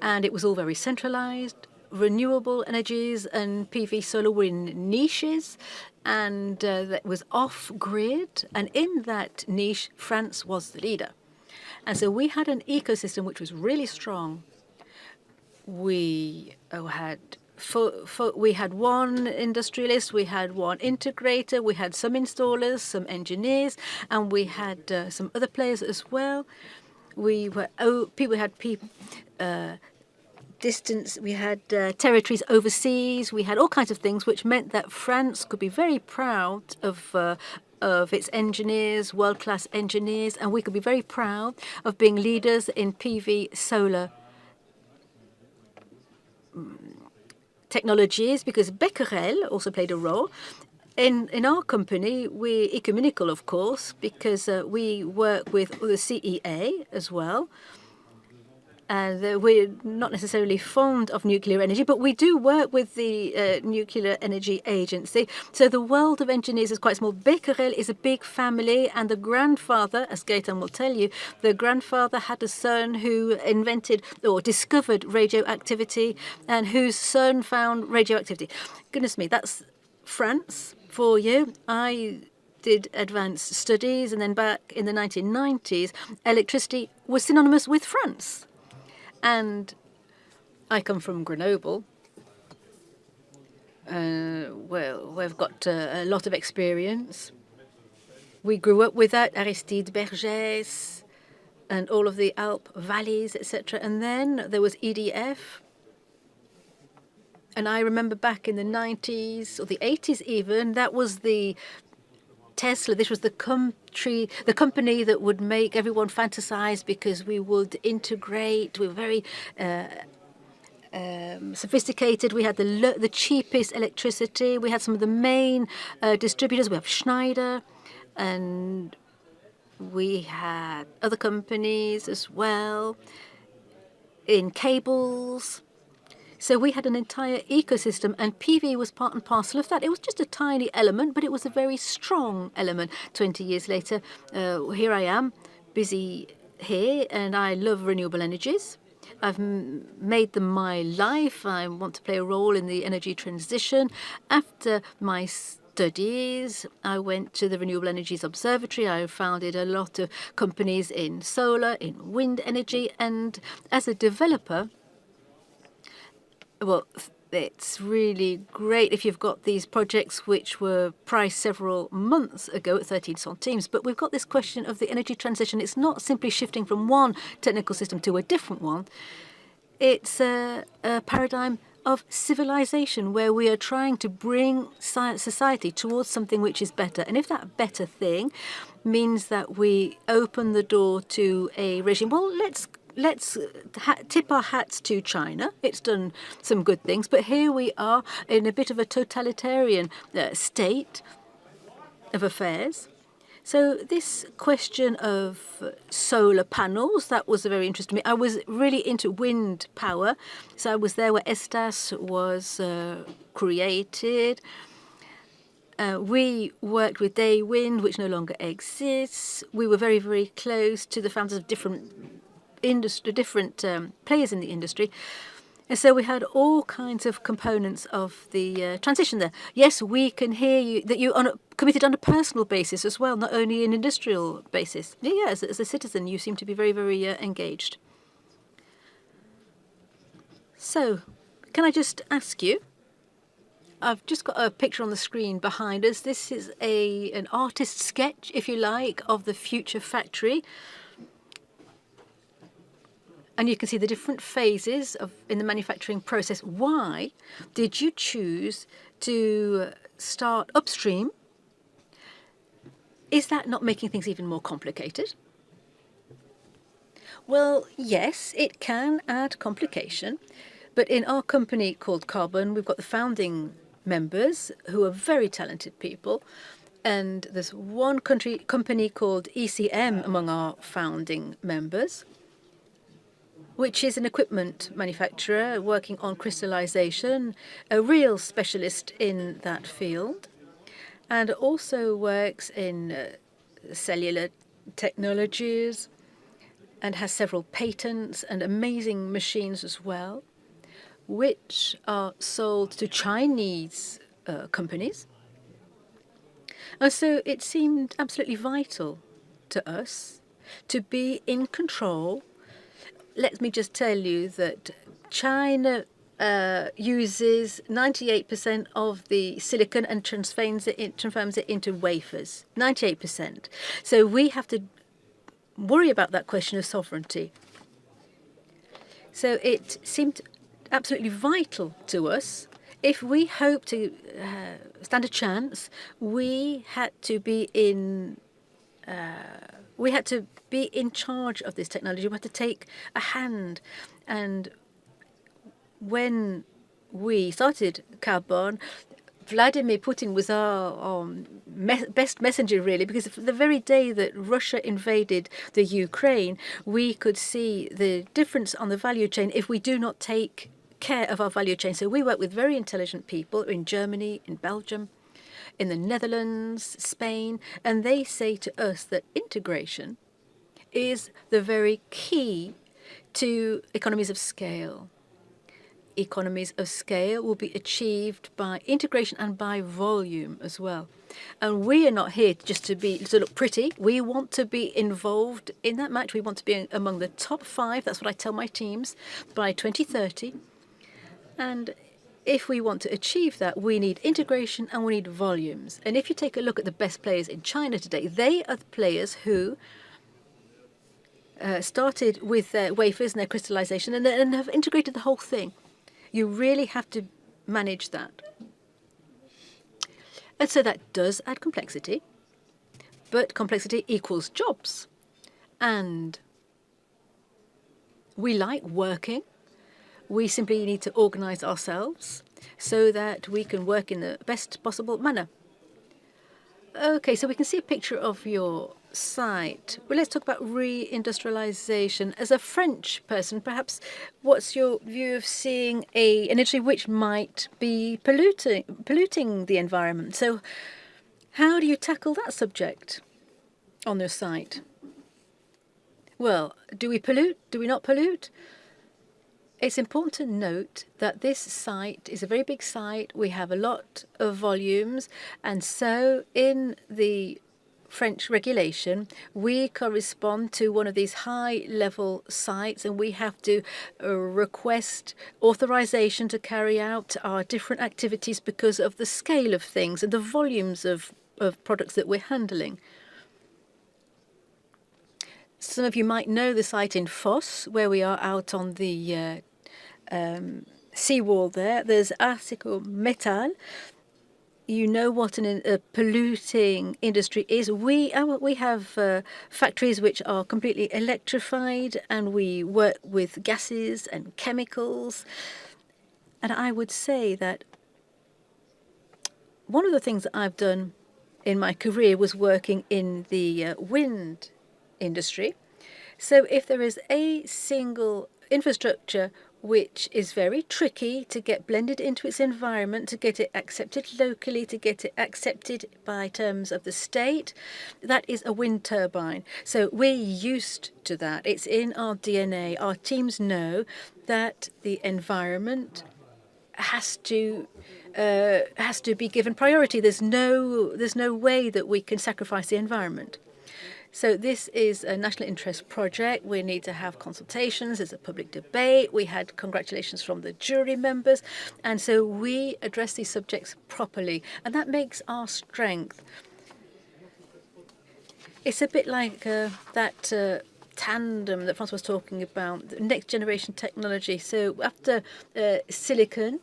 and it was all very centralized, renewable energies and PV solar were in niches, and that was off-grid, and in that niche, France was the leader. And so we had an ecosystem which was really strong. We had one industrialist, we had one integrator, we had some installers, some engineers, and we had some other players as well. We had distance, we had territories overseas, we had all kinds of things, which meant that France could be very proud of its engineers, world-class engineers, and we could be very proud of being leaders in PV solar technologies, because BECQUEREL also played a role. In our company, we're ecumenical, of course, because we work with the CEA as well. And we're not necessarily fond of nuclear energy, but we do work with the Nuclear Energy Agency. So the world of engineers is quite small. BECQUEREL is a big family, and the grandfather, as Gaëtan will tell you, the grandfather had a son who invented or discovered radioactivity, and whose son found radioactivity. Goodness me, that's France for you. I did advanced studies, and then back in the 1990s, electricity was synonymous with France. And I come from Grenoble. Well, we've got a lot of experience. We grew up with that, Aristide Bergès, and all of the Alp valleys, etc. And then there was EDF. And I remember back in the 90s, or the 80s even, that was the Tesla. This was the company that would make everyone fantasize, because we would integrate. We were very sophisticated. We had the cheapest electricity. We had some of the main distributors. We have Schneider, and we had other companies as well in cables. So we had an entire ecosystem, and PV was part and parcel of that. It was just a tiny element, but it was a very strong element. 20 years later, here I am, busy here, and I love renewable energies. I've made them my life. I want to play a role in the energy transition. After my studies, I went to the Renewable Energies Observatory. I founded a lot of companies in solar, in wind energy, and as a developer, well, it's really great if you've got these projects which were priced several months ago at 13 centimes. But we've got this question of the energy transition. It's not simply shifting from one technical system to a different one. It's a paradigm of civilization where we are trying to bring society towards something which is better. And if that better thing means that we open the door to a regime, well, let's tip our hats to China. It's done some good things, but here we are in a bit of a totalitarian state of affairs. So this question of solar panels, that was very interesting to me. I was really into wind power. So I was there where Estas was created. We worked with Daywind, which no longer exists. We were very, very close to the founders of different players in the industry. And so we had all kinds of components of the transition there. Yes, we can hear you, that you are committed on a personal basis as well, not only an industrial basis. Yeah, as a citizen, you seem to be very, very engaged. So, can I just ask you, I've just got a picture on the screen behind us. This is an artist's sketch, if you like, of the future factory. And you can see the different phases in the manufacturing process. Why did you choose to start upstream? Is that not making things even more complicated? Well, yes, it can add complication. But in our company called Carbon, we've got the founding members who are very talented people. And there's one company called ECM among our founding members, which is an equipment manufacturer working on crystallization, a real specialist in that field, and also works in cellular technologies and has several patents and amazing machines as well, which are sold to Chinese companies. And so it seemed absolutely vital to us to be in control. Let me just tell you that China uses 98% of the silicon and transforms it into wafers. 98%. So we have to worry about that question of sovereignty. So it seemed absolutely vital to us. If we hope to stand a chance, we had to be in charge of this technology. We had to take a hand. And when we started Carbon, Vladimir Putin was our best messenger, really, because the very day that Russia invaded the Ukraine, we could see the difference on the value chain if we do not take care of our value chain. So we work with very intelligent people in Germany, in Belgium, in the Netherlands, Spain, and they say to us that integration is the very key to economies of scale. Economies of scale will be achieved by integration and by volume as well. And we are not here just to look pretty. We want to be involved in that match. We want to be among the top 5. That's what I tell my teams by 2030. And if we want to achieve that, we need integration and we need volumes. And if you take a look at the best players in China today, they are the players who started with their wafers and their crystallization and have integrated the whole thing. You really have to manage that. And so that does add complexity, but complexity equals jobs. And we like working. We simply need to organize ourselves so that we can work in the best possible manner. Okay, so we can see a picture of your site. Well, let's talk about reindustrialization. As a French person, perhaps, what's your view of seeing an industry which might be polluting the environment? So how do you tackle that subject on your site? Well, do we pollute? Do we not pollute? It's important to note that this site is a very big site. We have a lot of volumes, and so in the French regulation, we correspond to one of these high-level sites, and we have to request authorization to carry out our different activities because of the scale of things and the volumes of products that we're handling. Some of you might know the site in Fos, where we are out on the seawall there. There's Arsico Metal. You know what a polluting industry is. We have factories which are completely electrified, and we work with gases and chemicals. And I would say that one of the things that I've done in my career was working in the wind industry. So if there is a single infrastructure which is very tricky to get blended into its environment, to get it accepted locally, to get it accepted by terms of the state, that is a wind turbine. So we're used to that. It's in our DNA. Our teams know that the environment has to be given priority. There's no way that we can sacrifice the environment. So this is a national interest project. We need to have consultations. There's a public debate. We had congratulations from the jury members. And so we address these subjects properly. And that makes our strength. It's a bit like that tandem that Francois was talking about, next generation technology. So after silicon,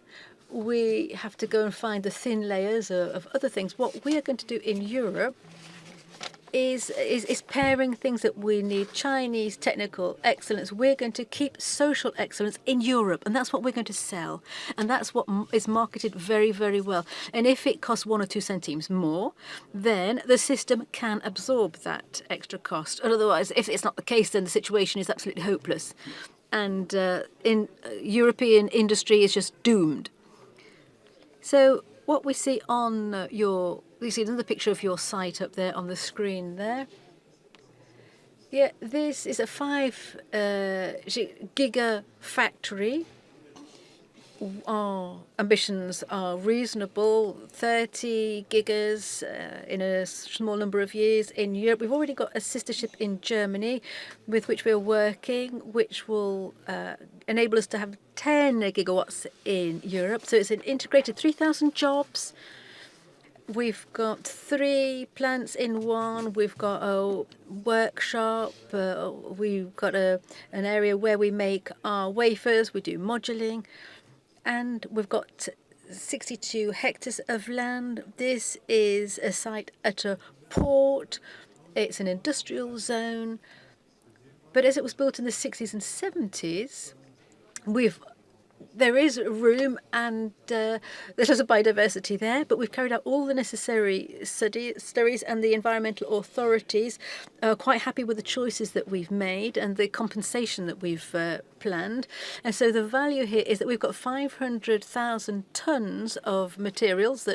we have to go and find the thin layers of other things. What we are going to do in Europe is pairing things that we need. Chinese technical excellence. We're going to keep social excellence in Europe, and that's what we're going to sell. And that's what is marketed very, very well. And if it costs 1 or 2 centimes more, then the system can absorb that extra cost. Otherwise, if it's not the case, then the situation is absolutely hopeless. And European industry is just doomed. So what we see on you see another picture of your site up there on the screen there. Yeah, this is a 5 gigafactory. Our ambitions are reasonable, 30 gigas in a small number of years in Europe. We've already got a sister ship in Germany with which we're working, which will enable us to have 10 gigawatts in Europe. So it's an integrated 3,000 jobs. We've got 3 plants in one. We've got a workshop. We've got an area where we make our wafers. We do moduling. And we've got 62 hectares of land. This is a site at a port. It's an industrial zone. But as it was built in the 60s and 70s, there is room and there's lots of biodiversity there, but we've carried out all the necessary studies, and the environmental authorities are quite happy with the choices that we've made and the compensation that we've planned. And so the value here is that we've got 500,000 tons of materials,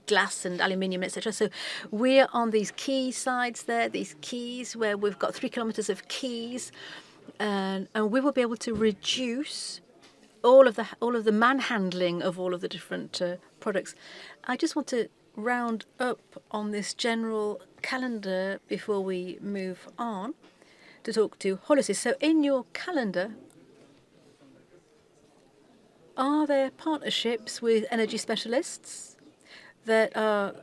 glass and aluminium, etc. So we're on these quay sides there, these quays where we've got 3 kilometers of quays, and we will be able to reduce all of the manhandling of all of the different products. I just want to round up on this general calendar before we move on to talk to HoloSolis. So in your calendar, are there partnerships with energy specialists that are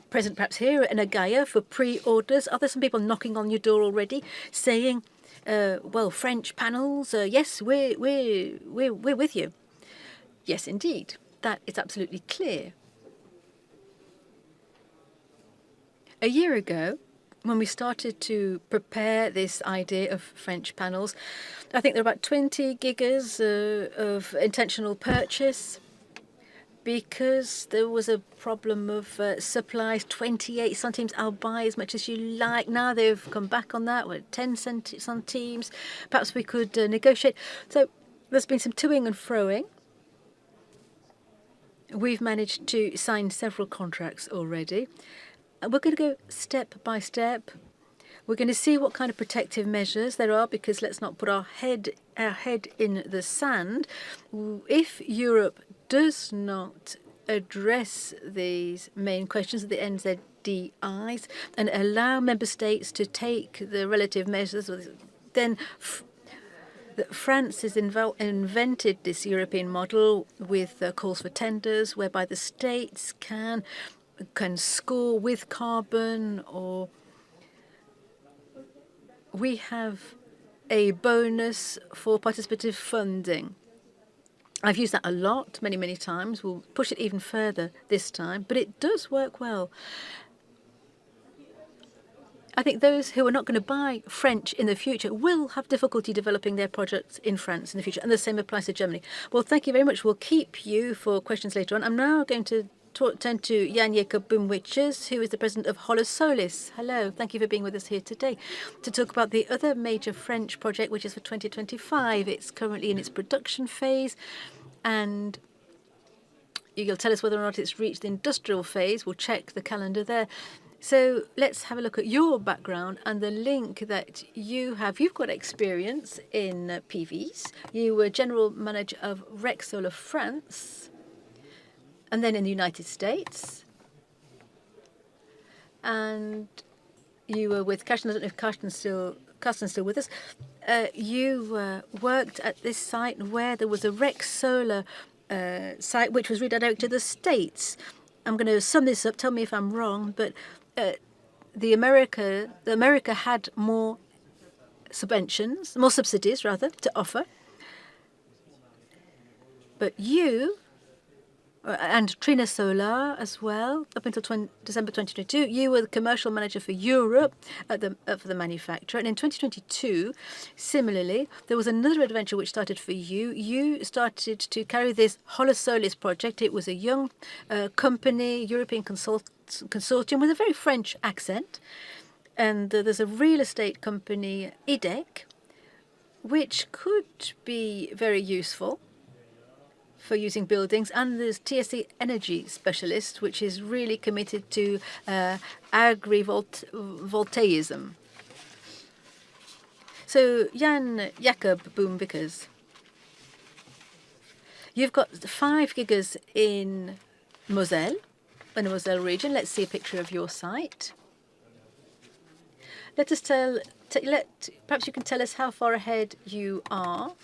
present perhaps here at Gaia for pre-orders? Are there some people knocking on your door already saying, well, French panels, yes, we're with you. Yes, indeed. That is absolutely clear. A year ago, when we started to prepare this idea of French panels, I think there are about 20 gigas of intentional purchase, because there was a problem of supplies. 28 centimes, I'll buy as much as you like. Now they've come back on that. We're 10 centimes. Perhaps we could negotiate. So there's been some toing and froing. We've managed to sign several contracts already. And we're going to go step by step. We're going to see what kind of protective measures there are, because let's not put our head in the sand. If Europe does not address these main questions of the NZDIs and allow member states to take the relative measures, then France has invented this European model with calls for tenders, whereby the states can score with carbon, or we have a bonus for participative funding. I've used that a lot, many, many times. We'll push it even further this time, but it does work well. I think those who are not going to buy French in the future will have difficulty developing their projects in France in the future, and the same applies to Germany. Well, thank you very much. We'll keep you for questions later on. I'm now going to turn to Jan Jacob BOOM-WICHERS, who is the president of HoloSolis. Hello, thank you for being with us here today to talk about the other major French project, which is for 2025. It's currently in its production phase, and you'll tell us whether or not it's reached the industrial phase. We'll check the calendar there. So let's have a look at your background and the link that you have. You've got experience in PVs. You were general manager of REC Solar France, and then in the United States. And you were with Carsten. I don't know if Carsten's still with us. You worked at this site where there was a REC Solar site which was redirected to the States. I'm going to sum this up. Tell me if I'm wrong, but America had more subsidies rather, to offer. But you, and Trina Solar as well, up until December 2022, you were the commercial manager for Europe for the manufacturer. And in 2022, similarly, there was another adventure which started for you. You started to carry this HoloSolis project. It was a young company, European consortium with a very French accent. And there's a real estate company, IDEC, which could be very useful for using buildings, and there's TSC Energy Specialist, which is really committed to agrivoltaicism. So Jan Jacob BOOM-WICHERS, you've got 5 gigas in Moselle, in the Moselle region. Let's see a picture of your site. Let us perhaps you can tell us how far ahead you are.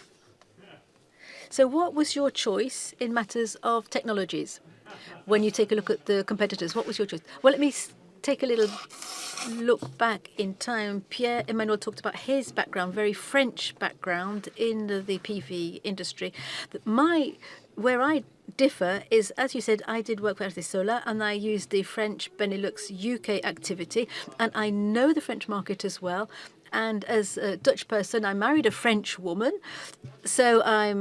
So what was your choice in matters of technologies? When you take a look at the competitors, what was your choice? Well, let me take a little look back in time. Pierre-Emmanuel talked about his background, very French background in the PV industry. Where I differ is, as you said, I did work for RC Solar, and I used the French Benelux UK activity, and I know the French market as well. And as a Dutch person, I married a French woman, so I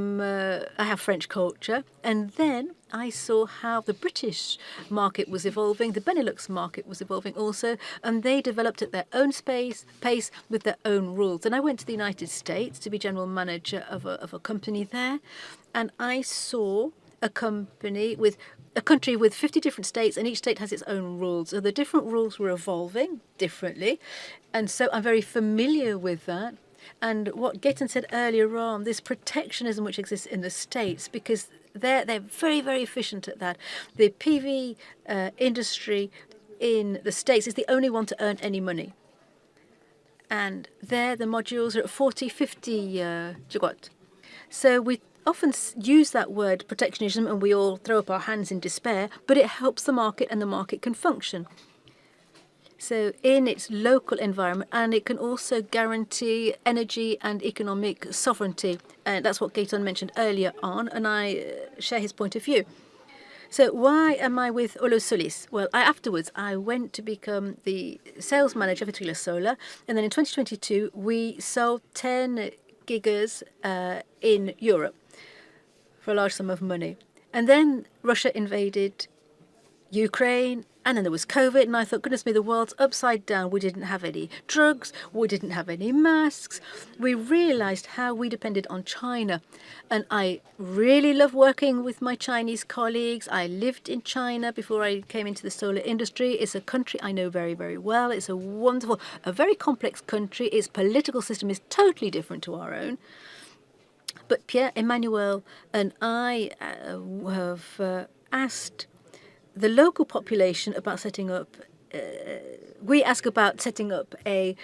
have French culture. And then I saw how the British market was evolving, the Benelux market was evolving also, and they developed at their own pace with their own rules. And I went to the United States to be general manager of a company there, and I saw a country with 50 different states, and each state has its own rules. So the different rules were evolving differently. And so I'm very familiar with that. And what Gaëtan said earlier on, this protectionism which exists in the States, because they're very, very efficient at that. The PV industry in the States is the only one to earn any money. And there the modules are at 40, 50 gigawatt. So we often use that word protectionism and we all throw up our hands in despair, but it helps the market and the market can function. So in its local environment, and it can also guarantee energy and economic sovereignty. And that's what Gaëtan mentioned earlier on, and I share his point of view. So why am I with HoloSolis? Well, afterwards, I went to become the sales manager for Trina Solar, and then in 2022, we sold 10 gigas in Europe for a large sum of money. And then Russia invaded Ukraine, and then there was COVID, and I thought, goodness me, the world's upside down. We didn't have any drugs, we didn't have any masks. We realized how we depended on China. And I really love working with my Chinese colleagues. I lived in China before I came into the solar industry. It's a country I know very, very well. It's a wonderful, a very complex country. Its political system is totally different to our own. But Pierre, Emmanuel, and I have asked the local population about setting up. We ask about setting up a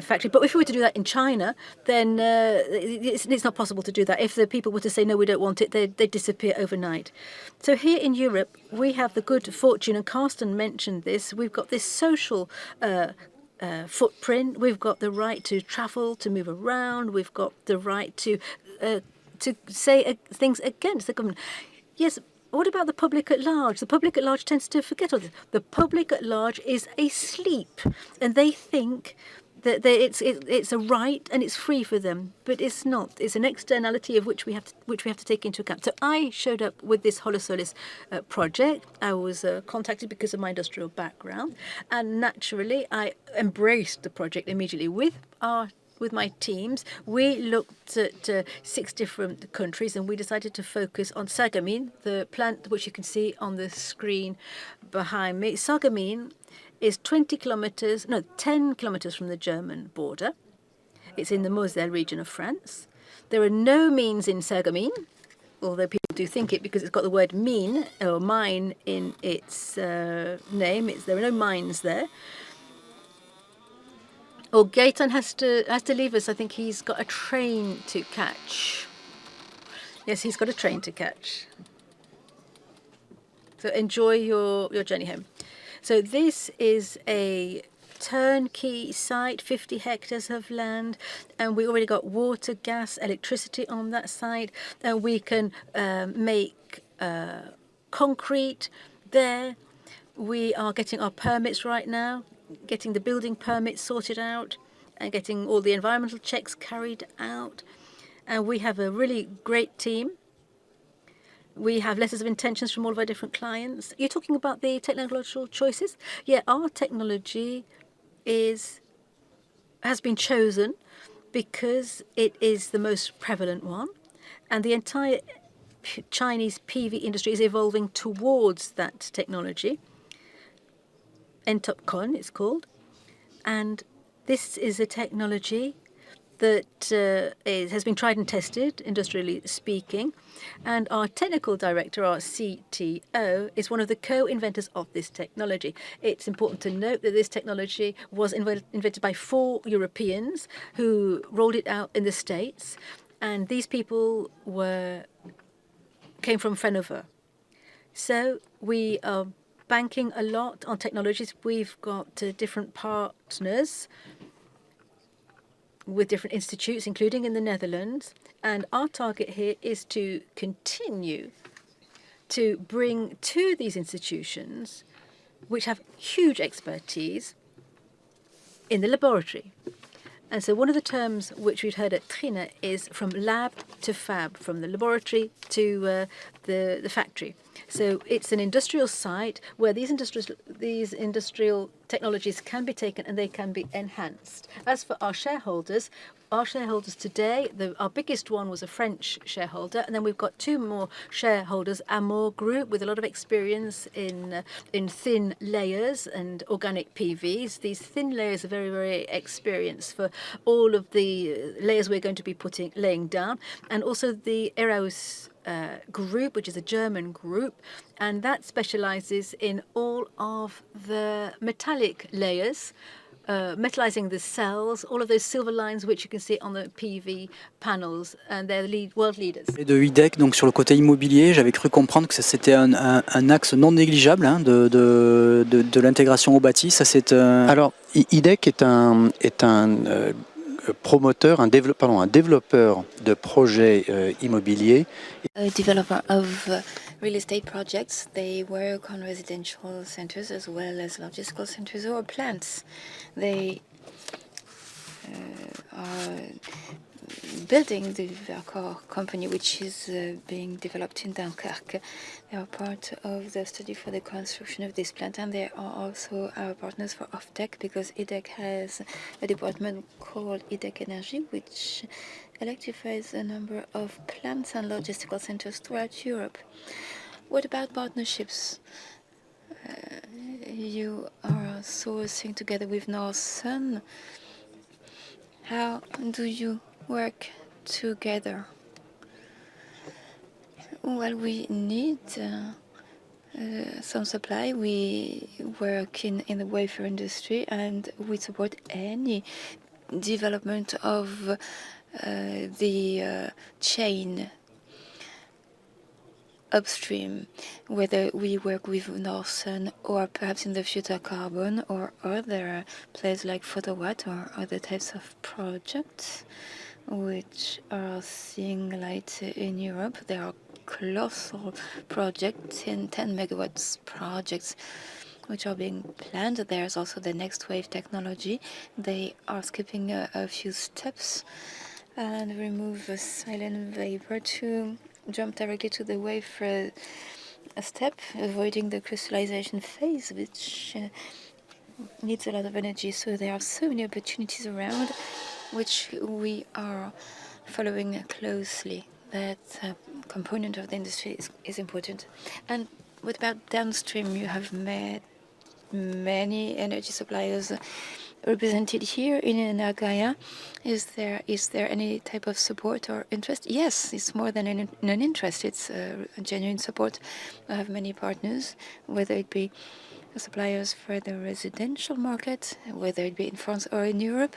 factory, but if we were to do that in China, then it's not possible to do that. If the people were to say no, we don't want it, they'd disappear overnight. So here in Europe, we have the good fortune, and Carsten mentioned this. We've got this social footprint. We've got the right to travel, to move around. We've got the right to say things against the government. Yes. What about the public at large? The public at large tends to forget all this. The public at large is asleep, and they think that it's a right and it's free for them, but it's not. It's an externality of which we have to take into account. So I showed up with this HoloSolis project. I was contacted because of my industrial background, and naturally I embraced the project immediately with my teams. We looked at 6 different countries, and we decided to focus on Sagamine, the plant which you can see on the screen behind me. Sagamine is 10 kilometers from the German border. It's in the Moselle region of France. There are no mines in Sagamine, although people do think it because it's got the word mine or mine in its name. There are no mines there. Oh, Gaëtan has to leave us. I think he's got a train to catch. Yes, he's got a train to catch. So enjoy your journey home. So this is a turnkey site, 50 hectares of land, and we already got water, gas, electricity on that site, and we can make concrete there. We are getting our permits right now, getting the building permits sorted out and getting all the environmental checks carried out. And we have a really great team. We have letters of intentions from all of our different clients. You're talking about the technological choices? Yeah, our technology has been chosen because it is the most prevalent one. And the entire Chinese PV industry is evolving towards that technology. Entopcon, it's called, and this is a technology that has been tried and tested, industrially speaking, and our technical director, our CTO, is one of the co-inventors of this technology. It's important to note that this technology was invented by 4 Europeans who rolled it out in the States, and these people came from Renewable. So we are banking a lot on technologies. We've got different partners with different institutes, including in the Netherlands. And our target here is to continue to bring to these institutions, which have huge expertise, in the laboratory. And so one of the terms which we've heard at Trine is from lab to fab, from the laboratory to the factory. So it's an industrial site where these industrial technologies can be taken and they can be enhanced. As for our shareholders today, our biggest one was a French shareholder, and then we've got 2 more shareholders, Amor Group, with a lot of experience in thin layers and organic PVs. These thin layers are very, very experienced for all of the layers we're going to be laying down, and also the Eros group, which is a German group, and that specializes in all of the metallic layers, metallizing the cells, all of those silver lines which you can see on the PV panels, and they're the world leaders. Et de IDEC, donc sur le côté immobilier, j'avais cru comprendre que c'était un axe non négligeable de l'intégration au bâti. Ça, c'est Alors, IDEC est un promoteur, un développeur de projets immobiliers. A developer of real estate projects. They work on residential centers as well as logistical centers or plants. They are building the Vercors company, which is being developed in Dunkirk. They are part of the study for the construction of this plant, and they are also our partners for OFTEC, because EDEC has a department called EDEC Energy, which electrifies a number of plants and logistical centers throughout Europe. What about partnerships? You are sourcing together with Norsun. How do you work together? Well, we need some supply. We work in the wafer industry, and we support any development of the chain upstream, whether we work with Norsun or perhaps in the future carbon or other players like photowatt or other types of projects which are seeing light in Europe. There are colossal projects, 10 megawatts projects which are being planned. There's also the next wave technology. They are skipping a few steps and remove a silent vapor to jump directly to the wafer step, avoiding the crystallization phase, which needs a lot of energy. So there are so many opportunities around, which we are following closely. That component of the industry is important. And what about downstream? You have met many energy suppliers represented here in Nagoya. Is there any type of support or interest? Yes, it's more than an interest. It's a genuine support. I have many partners, whether it be suppliers for the residential market, whether it be in France or in Europe,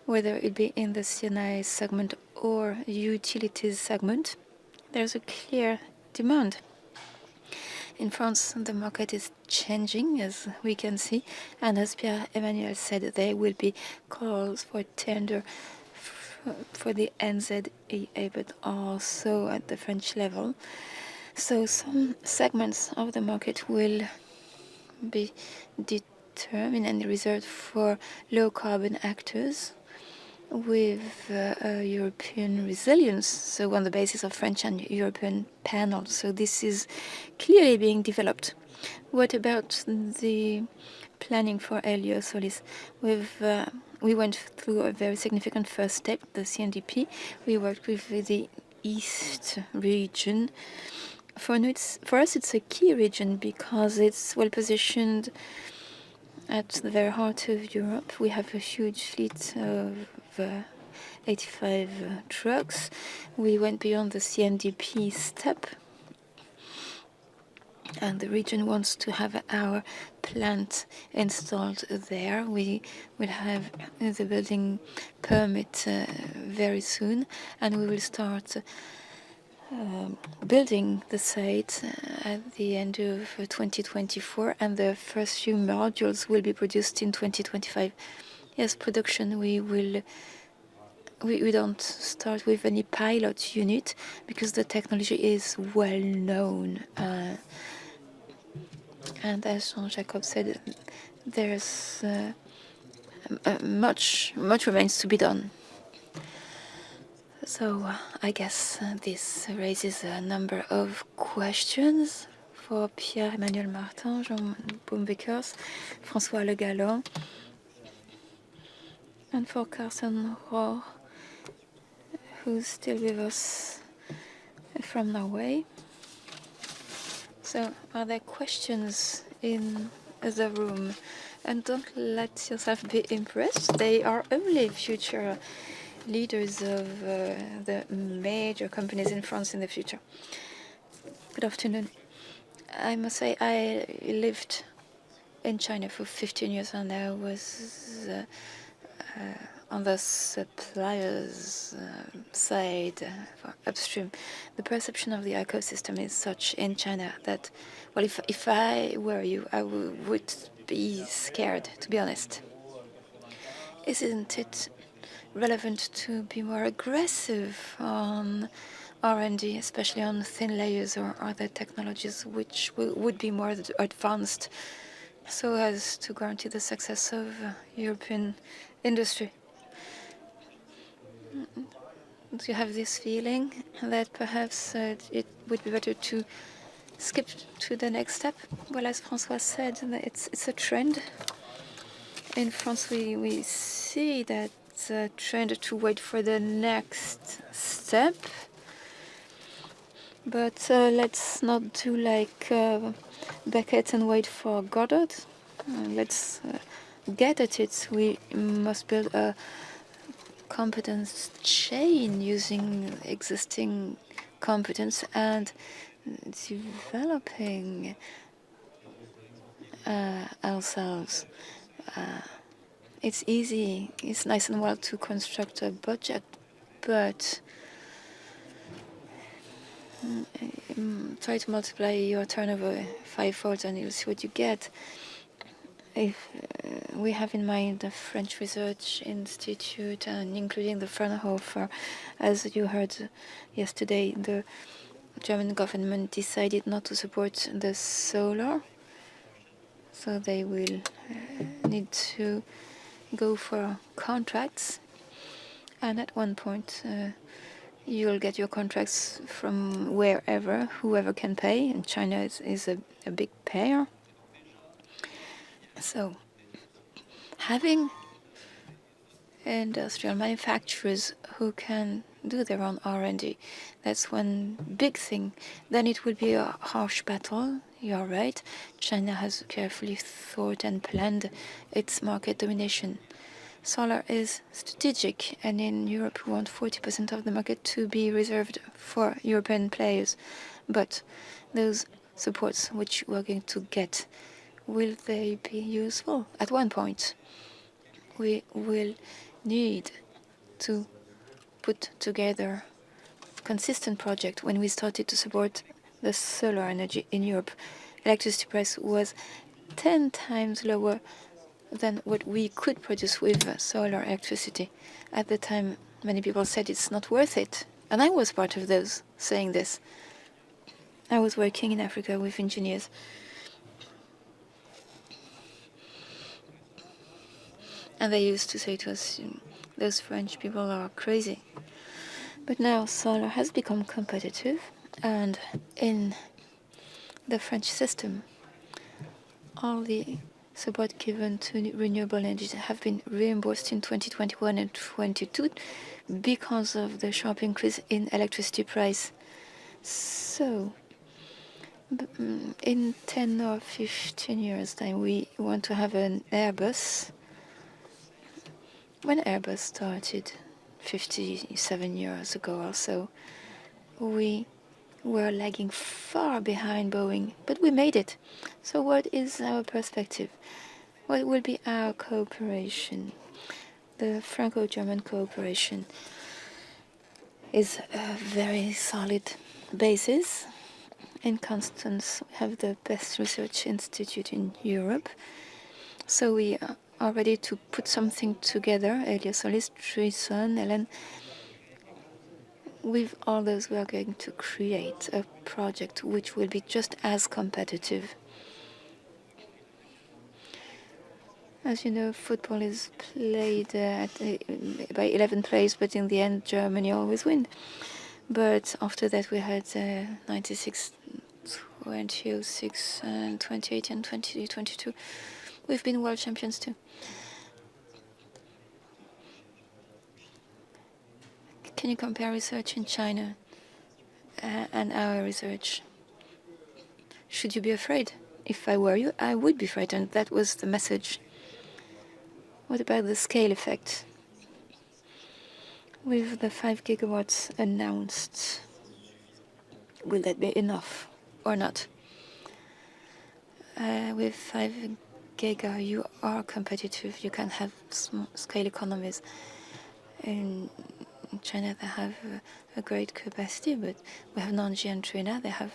whether it be in the CNI segment or utilities segment. There's a clear demand. In France, the market is changing, as we can see, and as Pierre-Emmanuel said, there will be calls for tender for the NZEA, but also at the French level. So some segments of the market will be determined and reserved for low-carbon actors with European resilience, so on the basis of French and European panels. So this is clearly being developed. What about the planning for HoloSolis? We went through a very significant first step, the CNDP. We worked with the East region. For us, it's a key region because it's well positioned at the very heart of Europe. We have a huge fleet of 85 trucks. We went beyond the CNDP step, and the region wants to have our plant installed there. We will have the building permit very soon, and we will start building the site at the end of 2024, and the first few modules will be produced in 2025. Yes, production, we don't start with any pilot unit because the technology is well known. And as Jean-Jacob said, there's much remains to be done. So I guess this raises a number of questions for Pierre-Emmanuel Martin, Jean BOOM-WICHERS, François Le Gallon, and for Carsten Rohr, who's still with us from Norway. So are there questions in the room? And don't let yourself be impressed. They are only future leaders of the major companies in France in the future. Good afternoon. I must say I lived in China for 15 years, and I was on the suppliers' side for upstream. The perception of the ecosystem is such in China that, well, if I were you, I would be scared, to be honest. Isn't it relevant to be more aggressive on R&D, especially on thin layers or other technologies which would be more advanced, so as to guarantee the success of European industry? Do you have this feeling that perhaps it would be better to skip to the next step? Well, as François said, it's a trend. In France, we see that trend to wait for the next step. But let's not do like Beckett and wait for Goddard. Let's get at it. We must build a competence chain using existing competence and developing ourselves. It's easy, it's nice and well to construct a budget, but try to multiply your turnover fivefold and you'll see what you get. If we have in mind the French Research Institute and including the Fraunhofer, as you heard yesterday, the German government decided not to support the solar, so they will need to go for contracts, and at one point you'll get your contracts from wherever, whoever can pay, and China is a big payer. So having industrial manufacturers who can do their own R&D, that's one big thing. Then it would be a harsh battle. You're right. China has carefully thought and planned its market domination. Solar is strategic, and in Europe we want 40% of the market to be reserved for European players. But those supports which we're going to get, will they be useful? At one point, we will need to put together a consistent project. When we started to support the solar energy in Europe, electricity price was 10 times lower than what we could produce with solar electricity. At the time, many people said it's not worth it. And I was part of those saying this. I was working in Africa with engineers. And they used to say to us, those French people are crazy. But now solar has become competitive, and in the French system, all the support given to renewable energies have been reimbursed in 2021 and 2022 because of the sharp increase in electricity price. So in 10 or 15 years' time, we want to have an Airbus. When Airbus started 57 years ago or so, we were lagging far behind Boeing, but we made it. So what is our perspective? What will be our cooperation? The Franco-German cooperation is a very solid basis. In Constance, we have the best research institute in Europe. So we are ready to put something together, HoloSolis, Norsun, Ellen. With all those, we are going to create a project which will be just as competitive. As you know, football is played by 11 players, but in the end, Germany always wins. But after that, we had 96, 2006, and 28, and 2022. We've been world champions too. Can you compare research in China and our research? Should you be afraid? If I were you, I would be frightened. That was the message. What about the scale effect? With the 5 gigawatts announced, will that be enough or not? With 5 giga, you are competitive. You can have small scale economies. In China, they have a great capacity, but we have non-G and Trina. They have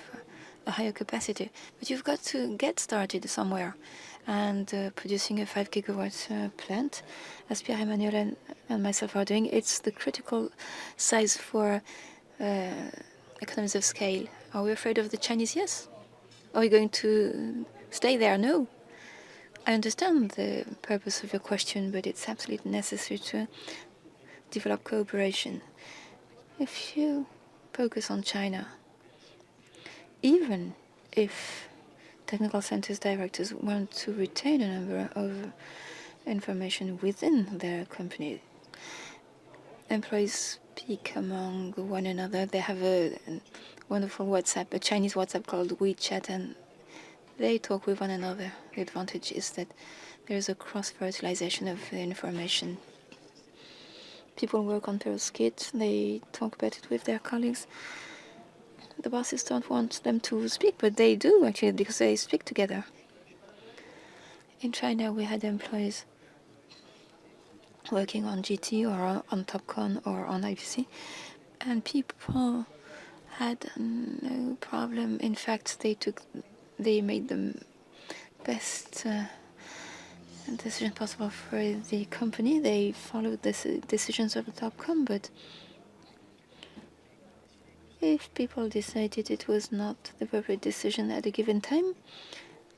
a higher capacity. But you've got to get started somewhere. And producing a 5 gigawatt plant, as Pierre-Emmanuel and myself are doing, it's the critical size for economies of scale. Are we afraid of the Chinese? Yes. Are we going to stay there? No. I understand the purpose of your question, but it's absolutely necessary to develop cooperation. If you focus on China, even if technical centers directors want to retain a number of information within their company, employees speak among one another. They have a wonderful WhatsApp, a Chinese WhatsApp called WeChat, and they talk with one another. The advantage is that there is a cross-fertilization of information. People work on perovskite, they talk about it with their colleagues. The bosses don't want them to speak, but they do actually, because they speak together. In China, we had employees working on GT or on TopCon or on IPC, and people had no problem. In fact, they made the best decision possible for the company. They followed the decisions of the TopCon, but if people decided it was not the appropriate decision at a given time,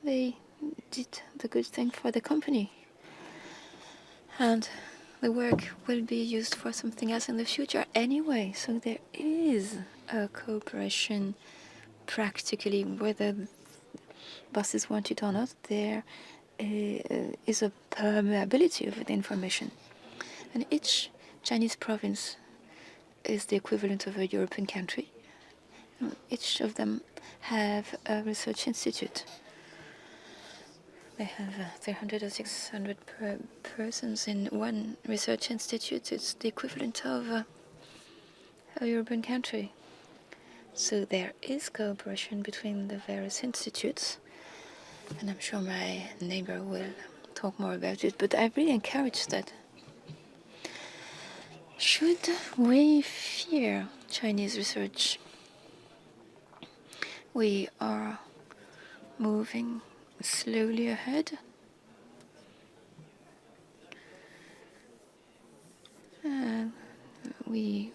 they did the good thing for the company. And the work will be used for something else in the future anyway. So there is a cooperation practically, whether bosses want it or not. There is a permeability of the information. And each Chinese province is the equivalent of a European country. Each of them have a research institute. They have 300 or 600 persons in one research institute. It's the equivalent of a European country. So there is cooperation between the various institutes. And I'm sure my neighbor will talk more about it, but I really encourage that. Should we fear Chinese research? We are moving slowly ahead. We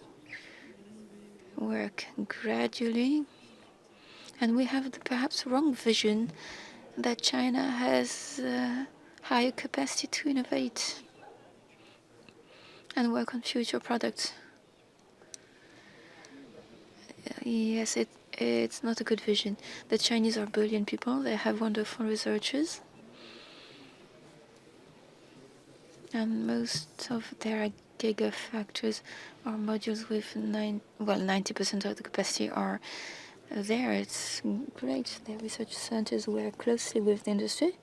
work gradually, and we have the perhaps wrong vision that China has higher capacity to innovate and work on future products. Yes, it's not a good vision. The Chinese are brilliant people. They have wonderful researchers. And most of their gigafactories are modules with 90% of the capacity are there. It's great. Their research centers work closely with the industry.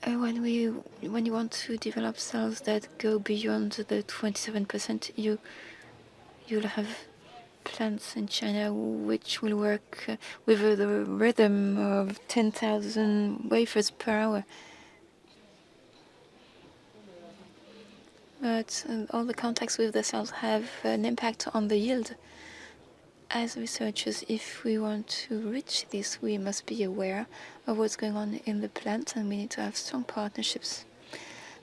When you want to develop cells that go beyond the 27%, you'll have plants in China which will work with the rhythm of 10,000 wafers per hour. But all the contacts with the cells have an impact on the yield. As researchers, if we want to reach this, we must be aware of what's going on in the plant, and we need to have strong partnerships,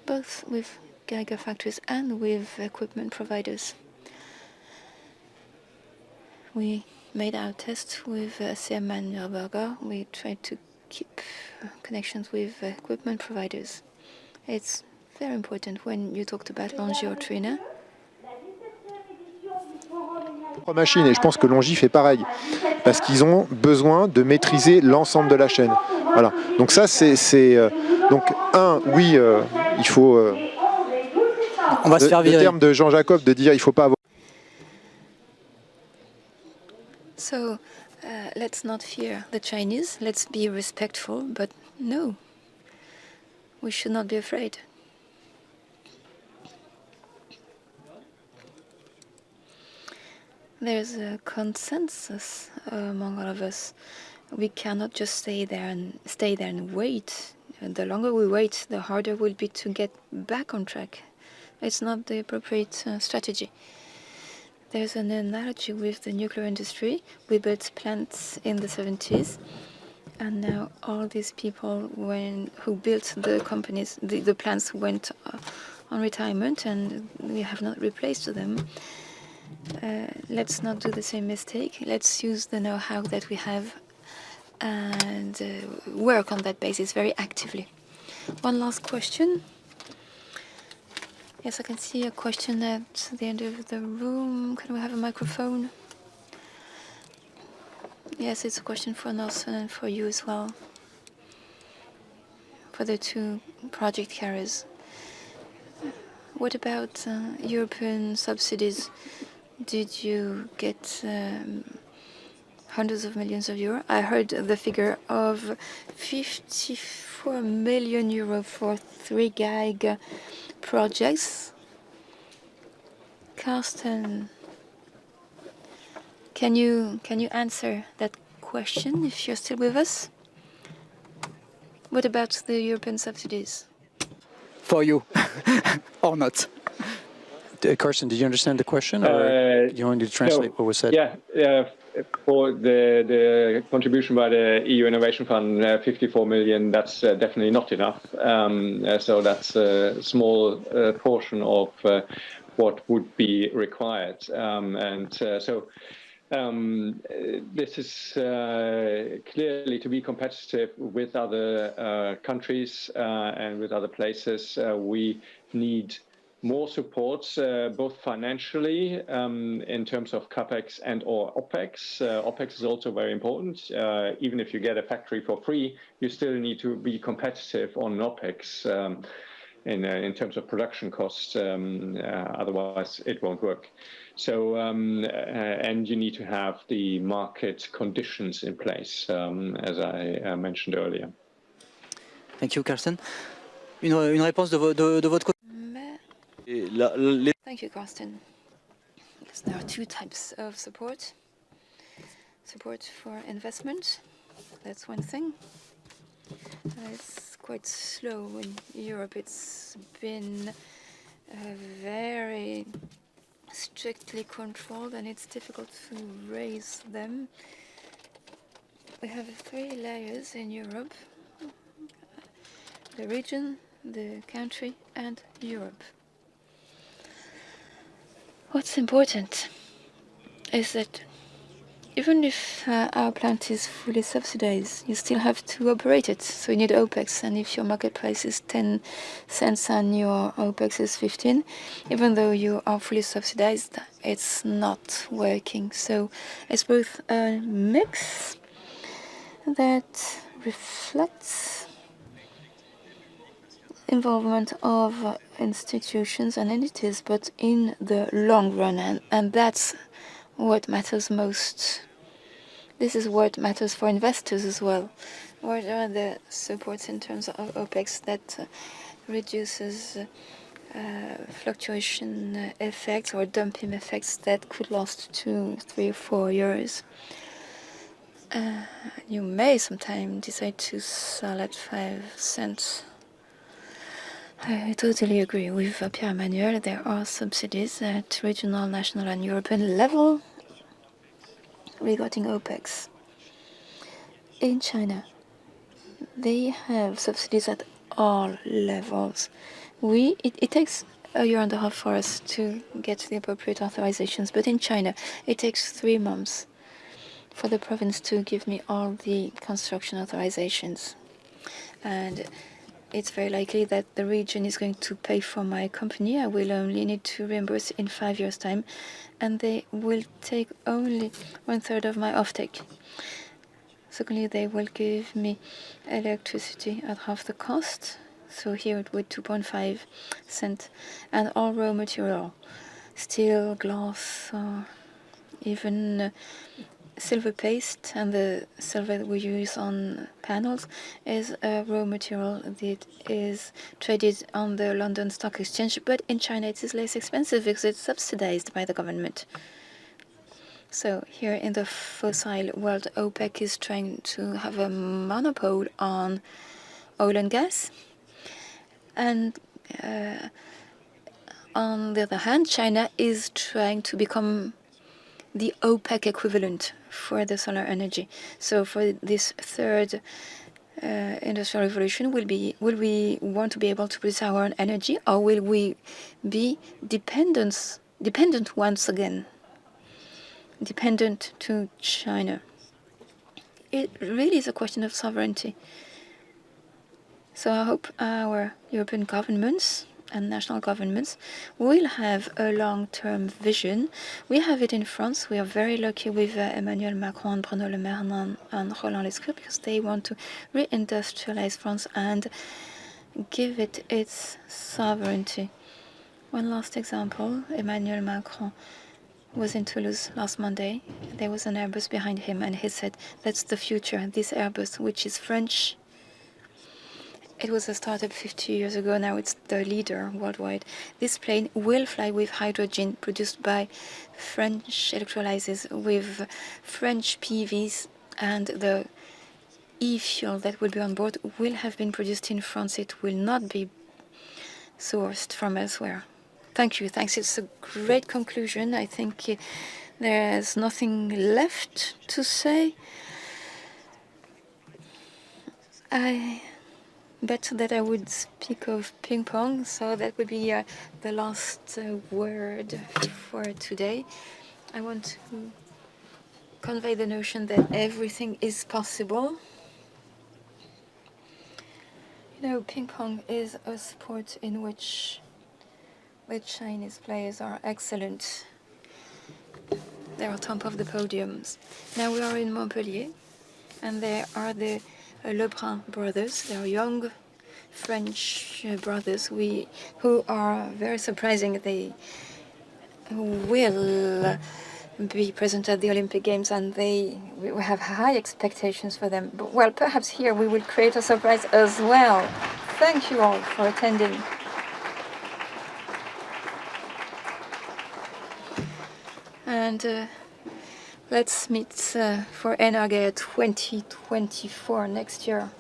both with gigafactories and with equipment providers. We made our tests with CM and Nürburgring. We tried to keep connections with equipment providers. It's very important when you talked about Longy or Trina. Machine, et je pense que Longy fait pareil, parce qu'ils ont besoin de maîtriser l'ensemble de la chaîne. Voilà. Donc ça, donc oui, il faut. On va se faire virer. Le terme de Jean Jacob de dire il faut pas avoir. So let's not fear the Chinese. Let's be respectful, but no, we should not be afraid. There's a consensus among all of us. We cannot just stay there and wait. The longer we wait, the harder it will be to get back on track. It's not the appropriate strategy. There's an analogy with the nuclear industry. We built plants in the 70s, and now all these people who built the companies, the plants went on retirement, and we have not replaced them. Let's not do the same mistake. Let's use the know-how that we have and work on that basis very actively. One last question. Yes, I can see a question at the end of the room. Can we have a microphone? Yes, it's a question for Norsun and for you as well, for the two project carriers. What about European subsidies? Did you get hundreds of millions of euros? I heard the figure of 54 million euro for 3 gig projects. Carsten, can you answer that question if you're still with us? What about the European subsidies? For you, or not? Carsten, did you understand the question, or you want me to translate what was said? Yeah, for the contribution by the EU Innovation Fund, 54 million, that's definitely not enough. So that's a small portion of what would be required. This is clearly to be competitive with other countries and with other places. We need more supports, both financially in terms of CapEx and or OpEx. OpEx is also very important. Even if you get a factory for free, you still need to be competitive on OpEx in terms of production costs. Otherwise, it won't work. So, and you need to have the market conditions in place, as I mentioned earlier. Thank you, Carsten. Une réponse de votre côté? Thank you, Carsten. Yes, there are two types of support. Support for investment, that's one thing. It's quite slow in Europe. It's been very strictly controlled, and it's difficult to raise them. We have 3 layers in Europe: the region, the country, and Europe. What's important is that even if our plant is fully subsidized, you still have to operate it. So you need OpEx, and if your market price is 10 cents and your OpEx is 15, even though you are fully subsidized, it's not working. So it's both a mix that reflects involvement of institutions and entities, but in the long run, and that's what matters most. This is what matters for investors as well. What are the supports in terms of OpEx that reduces fluctuation effects or dumping effects that could last 2, 3, or 4 years? You may sometime decide to sell at 5 cents. I totally agree with Pierre-Emmanuel. There are subsidies at regional, national, and European level regarding OpEx. In China, they have subsidies at all levels. It takes a year and a half for us to get the appropriate authorizations, but in China, it takes 3 months for the province to give me all the construction authorizations. And it's very likely that the region is going to pay for my company. I will only need to reimburse in 5 years' time, and they will take only 1/3 of my offtake. Secondly, they will give me electricity at half the cost. So here it would 2.5 cents, and all raw material, steel, glass, even silver paste, and the silver that we use on panels is a raw material that is traded on the London Stock Exchange, but in China it is less expensive because it's subsidized by the government. So here in the fossil world, OPEC is trying to have a monopoly on oil and gas, and on the other hand, China is trying to become the OPEC equivalent for the solar energy. So for this third industrial revolution, will we want to be able to produce our own energy, or will we be dependent once again, dependent to China? It really is a question of sovereignty. So I hope our European governments and national governments will have a long-term vision. We have it in France. We are very lucky with Emmanuel Macron and Bruno Le Maire and Roland Lescure, because they want to reindustrialize France and give it its sovereignty. One last example, Emmanuel Macron was in Toulouse last Monday. There was an Airbus behind him, and he said, that's the future, this Airbus, which is French. It was a startup 50 years ago. Now it's the leader worldwide. This plane will fly with hydrogen produced by French electrolyzers with French PVs, and the e-fuel that will be on board will have been produced in France. It will not be sourced from elsewhere. Thank you. Thanks. It's a great conclusion. I think there's nothing left to say. I bet that I would speak of ping pong, so that would be the last word for today. I want to convey the notion that everything is possible. You know, ping pong is a sport in which the Chinese players are excellent. They're on top of the podiums. Now we are in Montpellier, and there are the Lebrun brothers. They are young French brothers who are very surprising. They will be present at the Olympic Games, and we have high expectations for them. But, well, perhaps here we will create a surprise as well. Thank you all for attending. And let's meet for NRG 2024 next year.